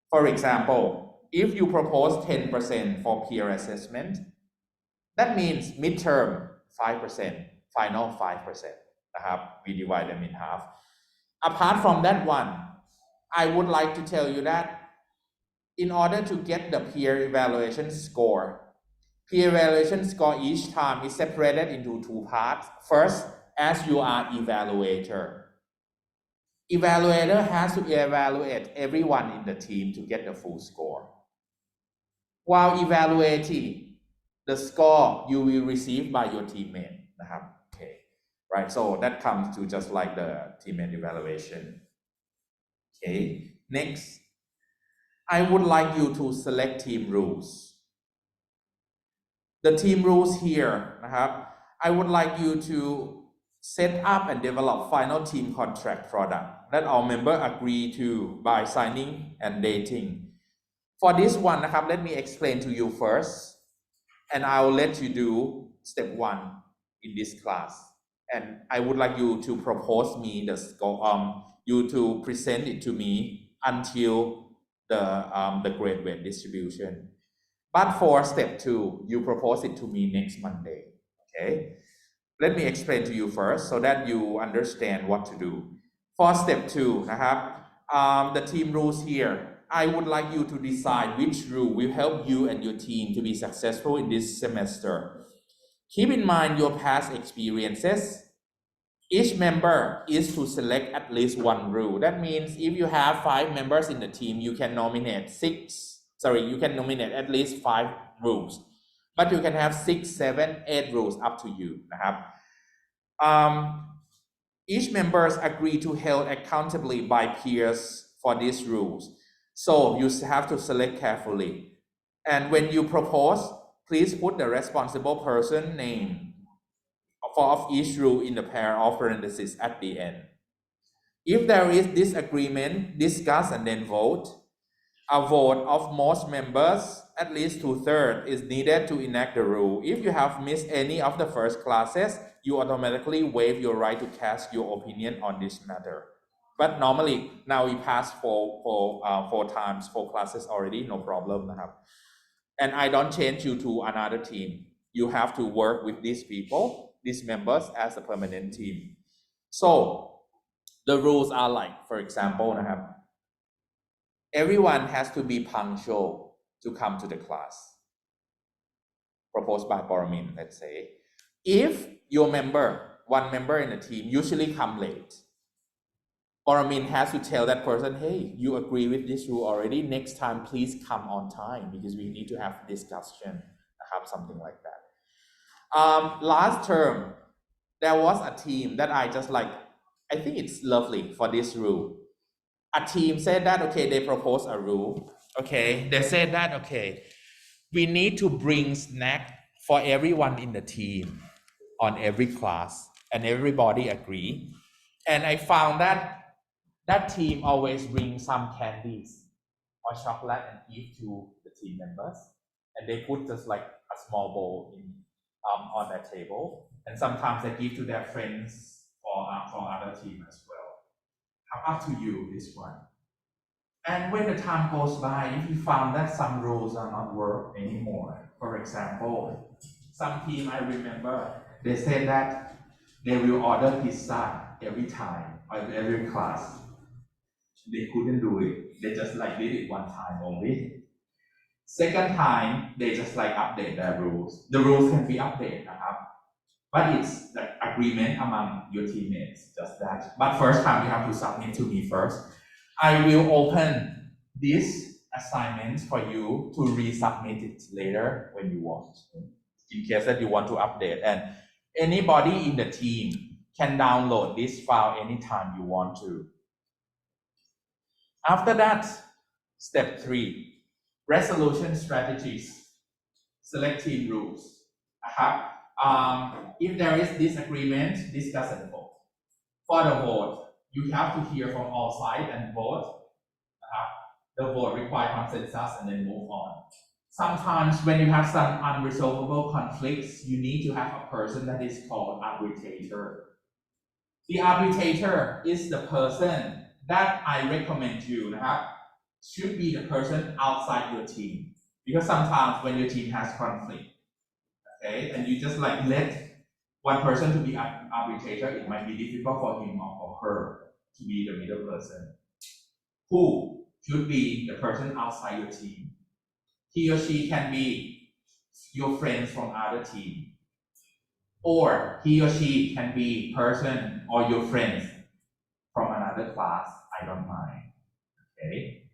For example, if you propose 10% for peer assessment, that means midterm 5%, final 5%. We divide them in half. Apart from that one, I would like to tell you that in order to get the peer evaluation score each time is separated into 2 parts. First, as you are evaluator. Evaluator has to evaluate everyone in the team to get the full score. While evaluating, the score you will receive by your teammate. Okay, right? So that comes to just like the teammate evaluation. Okay, next. I would like you to select team rules. The team rules here, I would like you to set up and develop final team contract product that all members agree to by signing and dating. For this one, let me explain to you first, and I'll let you do step 1 in this class. And I would like you to propose me the score, you to present it to me until the grade weight distribution. But for step 2, you propose it to me next Monday. Okay, let me explain to you first so that you understand what to do. For step 2, the team rules here. I would like you to decide which rule will help you and your team to be successful in this semester. Keep in mind your past experiences. Each member is to select at least 1 rule. That means if you have 5 members in the team, you can nominate 6 sorry, you can nominate at least 5 rules, but you can have 6, 7, 8 rules up to you นะครับ each members agree to held accountably by peers for these rules, so you have to select carefully, and when you propose, please put the responsible person name of each rule in the pair of parentheses at the end. If there is disagreement, discuss and then vote. A vote of most members, at least 2/3, is needed to enact the rule. If you have missed any of the first classes, you automatically waive your right to cast your opinion on this matter. But normally, now we passed 4 times, 4 classes already, no problem นะครับ and I don't change you to another team. You have to work with these people, these members as a permanent team. So the rules are like, for example นะครับ everyone has to be punctual to come to the class proposed by Paramin, let's say. If your member, one member in the team usually come late, Paramin has to tell that person, hey, you agree with this rule already, next time please come on time because we need to have discussion, have something like that. Last term, there was a team that I just like, I think it's lovely for this rule. A team said that, okay, they proposed a rule. Okay, they said that, okay, we need to bring snack for everyone in the team on every class, and everybody agree. And I found that that team always bring some candies or chocolate and give to the team members, and they put just like a small bowl in on their table, and sometimes they give to their friends or other team as well. Up to you, this one. And when the time goes by, if you found that some rules are not work anymore, for example, some team I remember, they said that they will order pizza every time or every class. They couldn't do it. They just like did it one time only. Second time, they just like update their rules. The rules can be updated, but it's the agreement among your teammates, just that. But first time, you have to submit to me first. I will open this assignment for you to resubmit it later when you want, in case that you want to update. And anybody in the team can download this file anytime you want to. After that, step 3, resolution strategies, select team rules. If there is disagreement, discuss and vote. For the vote, you have to hear from all sides and vote. The vote requires consensus and then move on. Sometimes when you have some unresolvable conflicts, you need to have a person that is called arbitrator. The arbitrator is the person that I recommend you, should be the person outside your team. Because sometimes when your team has conflict, okay, and you just like let one person to be an arbitrator, it might be difficult for him or for her to be the middle person. Who should be the person outside your team? He or she can be your friends from other team, or he or she can be person or your friends from another class. I don't mind. Okay,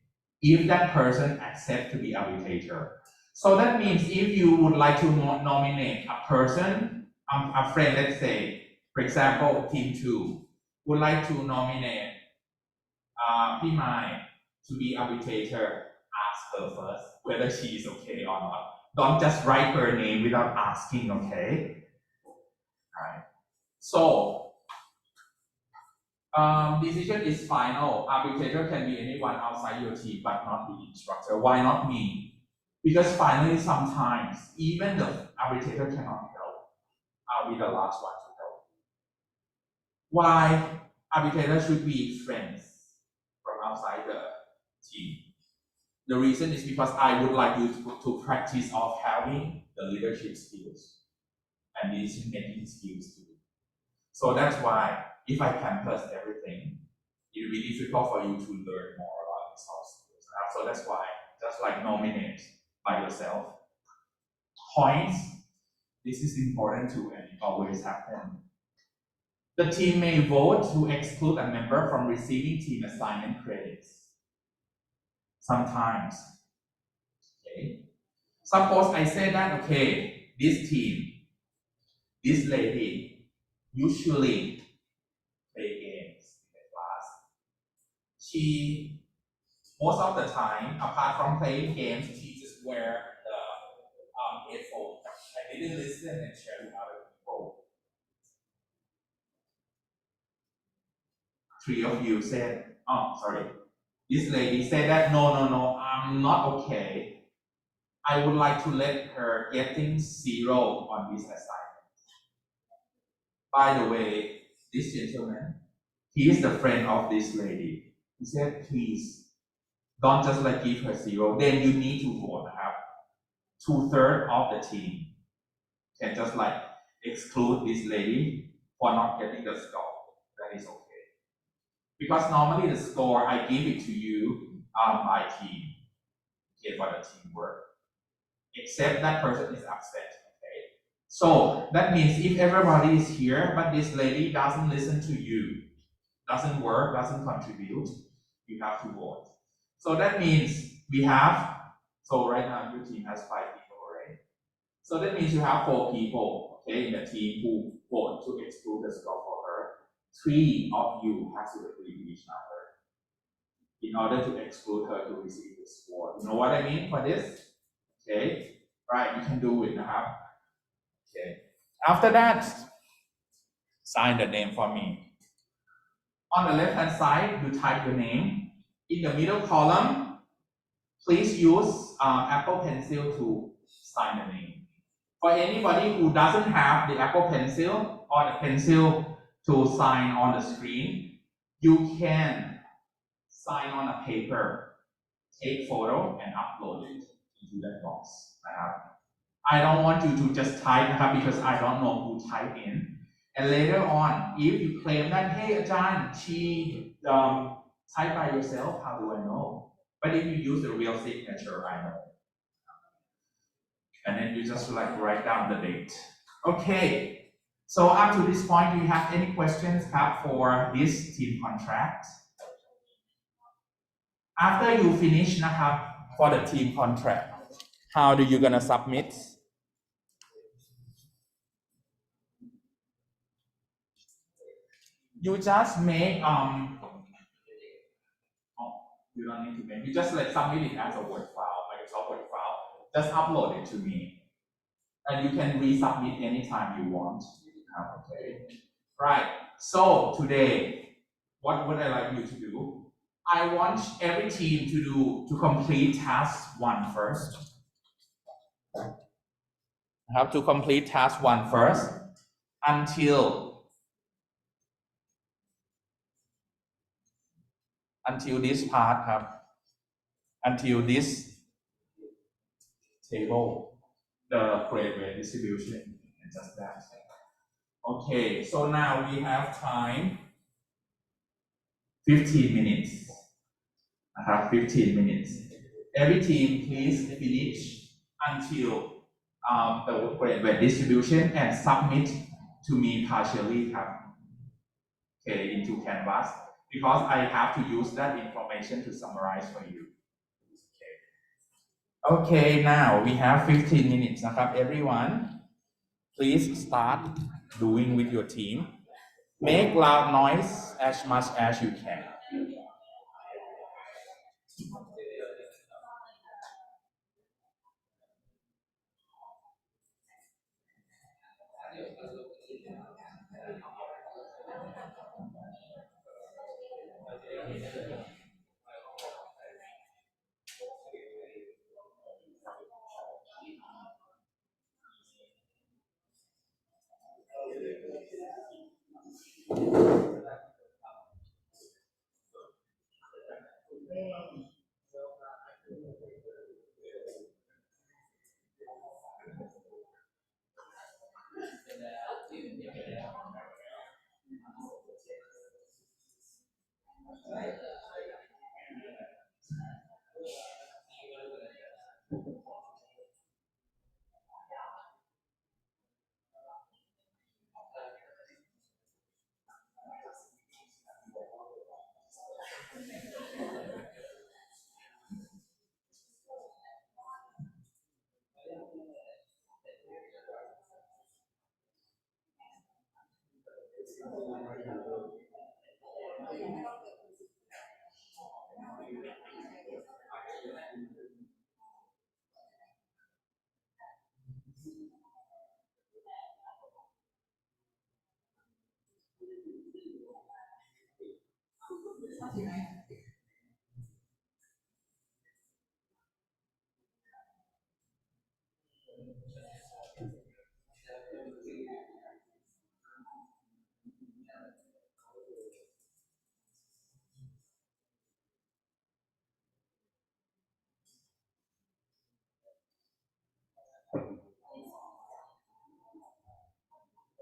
if that person accepts to be arbitrator. So that means if you would like to nominate a person, a friend, let's say, for example, team 2 would like to nominate Pimai to be arbitrator, ask her first whether she is okay or not. Don't just write her name without asking, okay? Alright. So, decision is final. Arbitrator can be anyone outside your team, but not the instructor. Why not me? Because finally, sometimes, even the arbitrator cannot help. I'll be the last one to help. Why arbitrator should be friends from outside the team? The reason is because I would like you to practice of having the leadership skills and decision-making skills too. So that's why if I canvas everything, it will be difficult for you to learn more about these soft skills. So that's why just like nominate by yourself. Points, this is important too, and it always happens. The team may vote to exclude a member from receiving team assignment credits. Sometimes Okay. Suppose I say that, okay, this team, this lady, usually play games in the class. She, most of the time, apart from playing games, she just wear the headphones. I didn't listen and share with other people. 3 of you said, oh, sorry. This lady said that, no, I'm not okay. I would like to let her getting 0 on this assignment. By the way, this gentleman, he is the friend of this lady. He said, please, don't just like give her 0. Then you need to vote. Have 2/3 of the team can just like exclude this lady for not getting the score. That is okay. Because normally the score, I give it to you by team, okay, for the teamwork. Except that person is upset, okay? So that means if everybody is here, but this lady doesn't listen to you, doesn't work, doesn't contribute, you have to vote. So that means we have, so right now your team has 5 people, right? So that means you have 4 people, okay, in the team who vote to exclude the score for her. 3 of you have to agree with each other in order to exclude her to receive the score. You know what I mean for this? Okay, right, you can do it now. Okay, after that, sign the name for me. On the left hand side, you type your name. In the middle column, please use Apple Pencil to sign the name. For anybody who doesn't have the Apple Pencil or the pencil to sign on the screen, you can sign on a paper, take photo, and upload it into that box. I don't want you to just type because I don't know who typed in. And later on, if you claim that, hey, Ajahn, she typed by yourself, how do I know? But if you use the real signature, I know. And then you just like write down the date. Okay, so up to this point, do you have any questions for this team contract? After you finish for the team contract, how do you gonna submit? You just make you don't need to make, you just like submit it as a Word file, Microsoft Word file. Just upload it to me. And you can resubmit anytime you want. Okay. Right. So today, what would I like you to do? I want every team to complete task 1 first. I have to complete task 1 first until this part, until this table, the grade weight distribution, and just that. Okay, so now we have time 15 minutes. I have 15 minutes. Every team, please finish until the grade weight distribution and submit to me partially, okay, into Canvas, because I have to use that information to summarize for you. Okay, now we have 15 minutes, everyone. Please start doing with your team. Make loud noise as much as you can.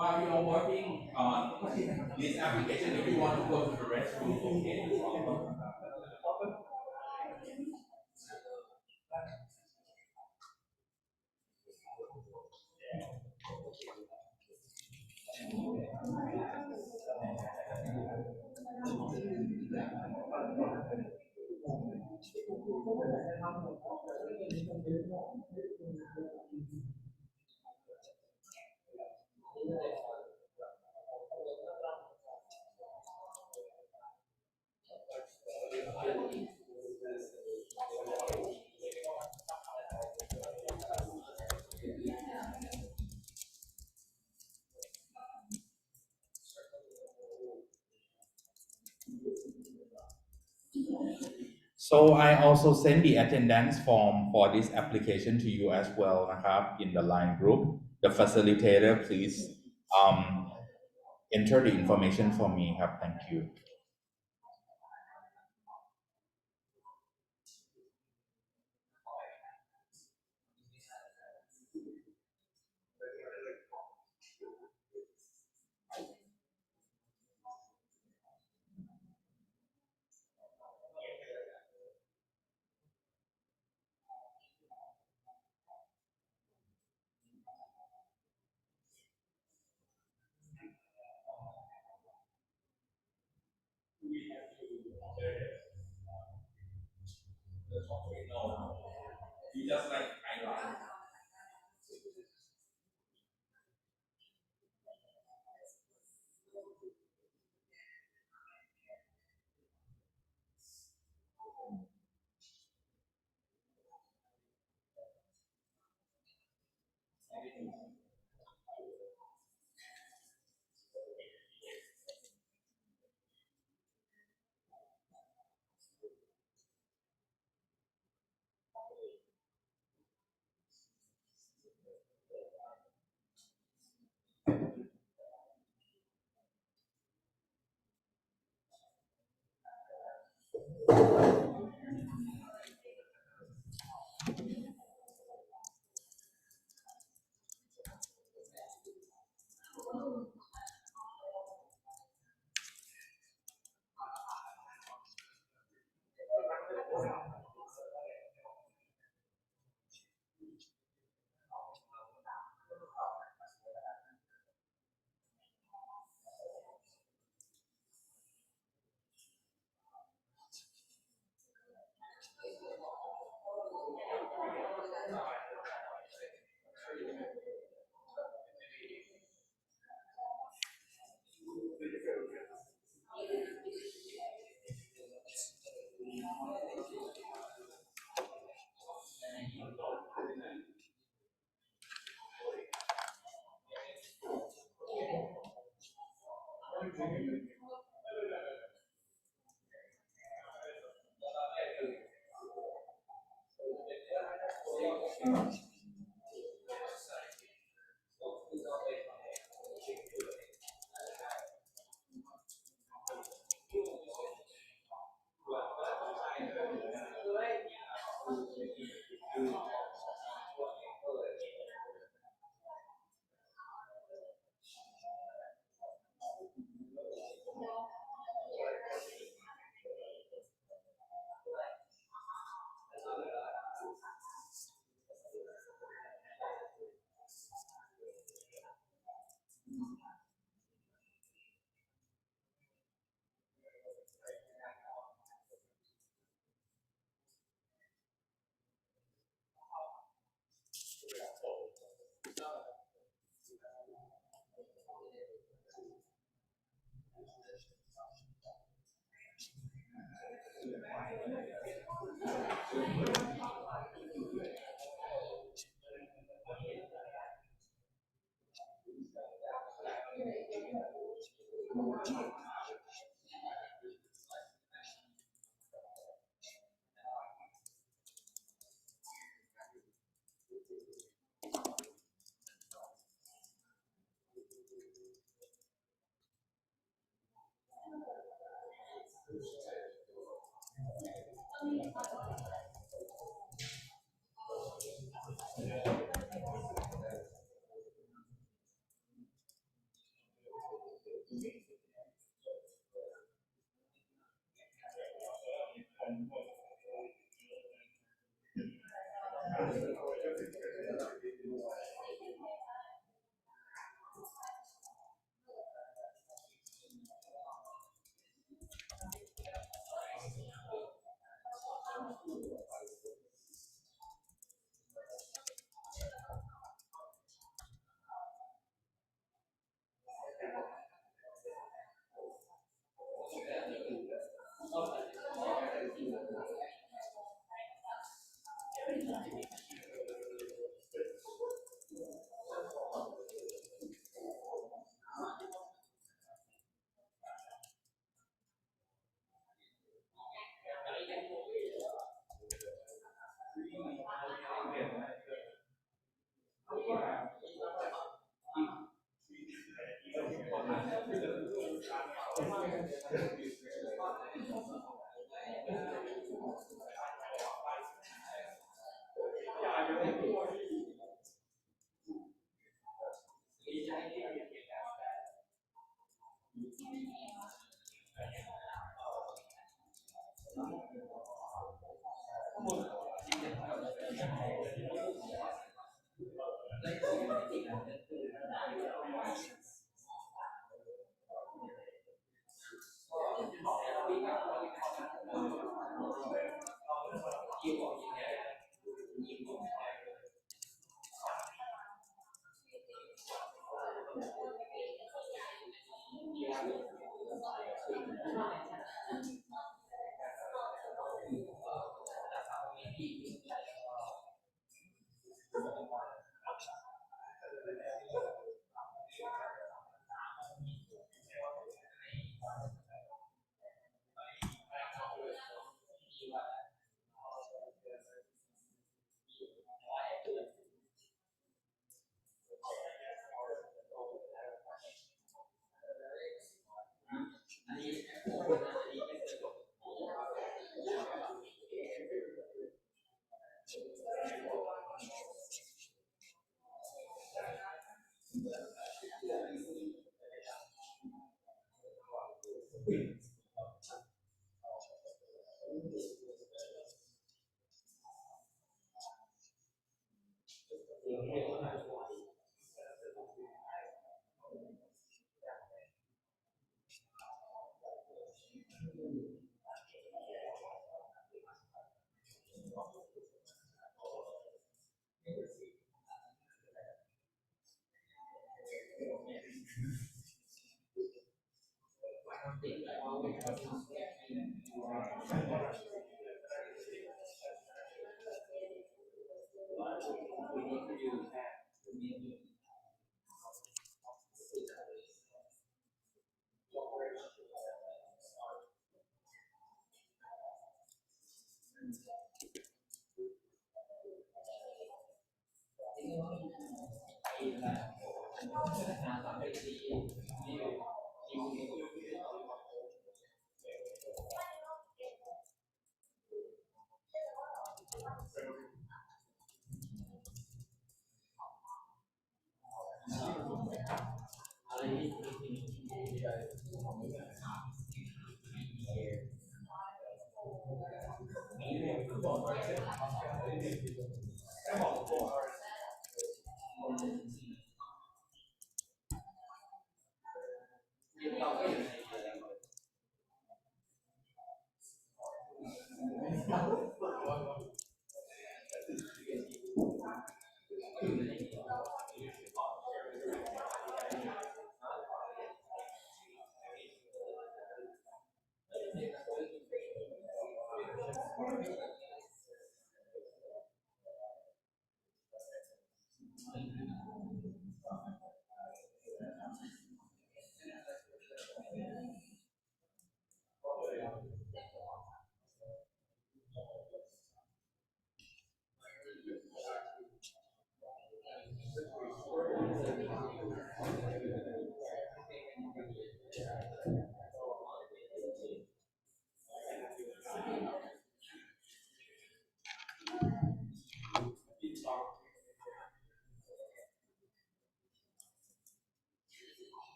While you are working on this application, if you want to go to the restroom, okay, no problem. So I also send the attendance form for this application to you as well,นะครับ, in the line group. The facilitator, please enter the information for me,ครับ. Thank you. You just like highlight.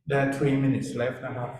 There are 3 minutes left นะครับ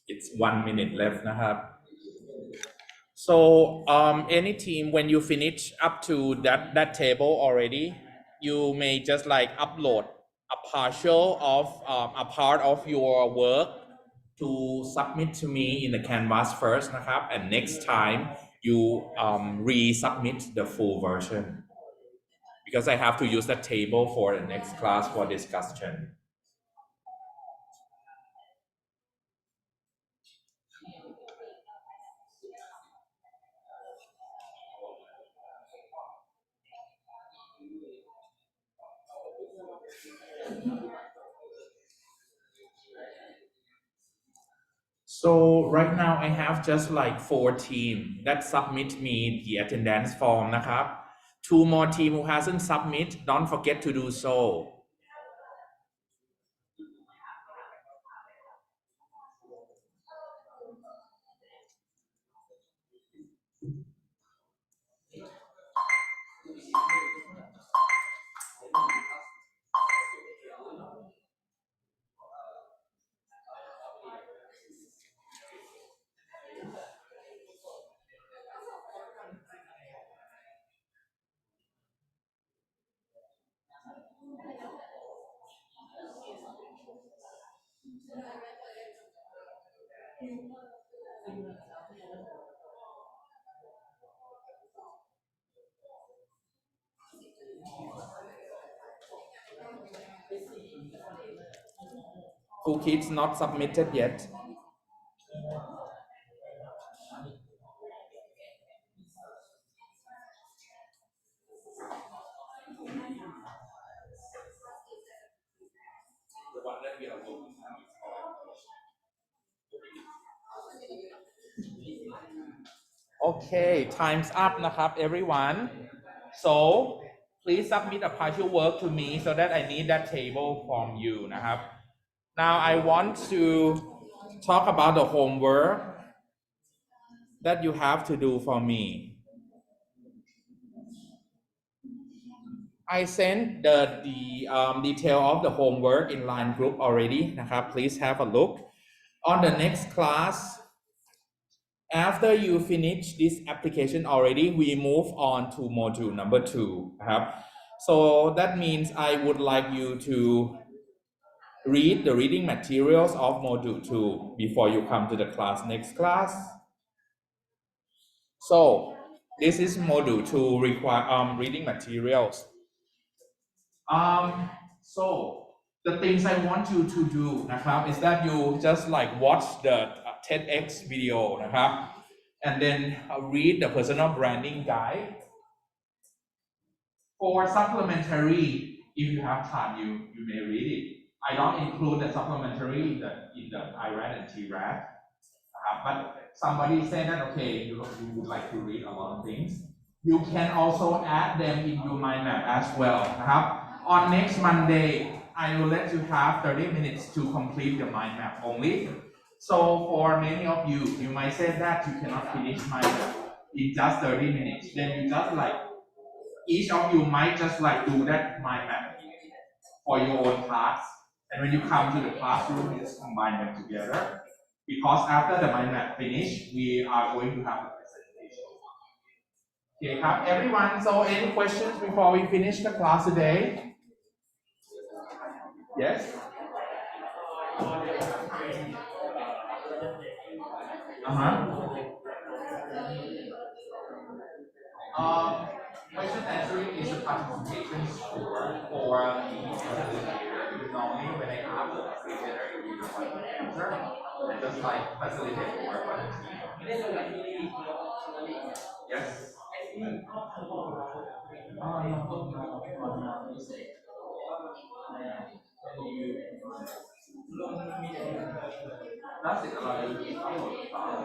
It's 1 minute left นะครับ so any team when you finish up to that table already you may just like upload a partial of a part of your work to submit to me in the canvas first นะครับ and next time you resubmit the full version because I have to use that table for the next class for discussion. So right now I have just like 4 teams that submit me the attendance form นะครับ 2 more team who hasn't submit don't forget to do so. Who kids not submitted yet? Okay, time's up นะครับ everyone. So please submit a partial work to me so that I need that table from you นะครับ Now I want to talk about the homework that you have to do for me. I sent the detail of the homework in line group already นะครับ Please have a look. On the next class, after you finish this application already, we move on to module number 2 นะครับ So that means I would like you to read the reading materials of module 2 before you come to the next class. So this is module 2 require reading materials. So the things I want you to do นะครับ is that you just like watch the TEDx video นะครับ and then read the personal branding guide. For supplementary, if you have time, you may read it. I don't include the supplementary in the IRAD and TRAD, but somebody said that okay, you would like to read a lot of things. You can also add them in your mind map as well. On next Monday, I will let you have 30 minutes to complete the mind map only. So for many of you, you might say that you cannot finish mind map in just 30 minutes. Then you just like, each of you might just like do that mind map for your own class. And when you come to the classroom, you just combine them together. Because after the mind map finish, we are going to have a presentation. Okay, everyone, so any questions before we finish the class today? Yes? Question answering is a participation score for each facilitator. Because normally when I ask the facilitator, you need to answer and just like facilitate the work on the team. Yes? Does it allow you to upload the file?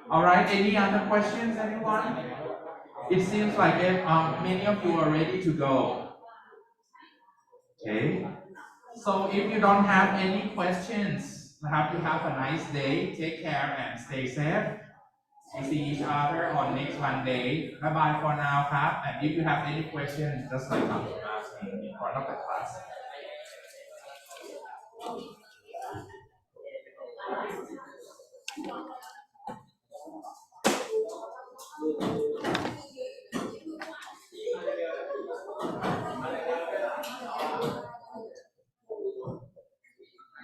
All right, any other questions, anyone? It seems like many of you are ready to go. Okay. So if you don't have any questions, perhaps you have a nice day. Take care and stay safe. We see each other on next Monday. Bye bye for now, and if you have any questions, just like come to ask me in front of the class.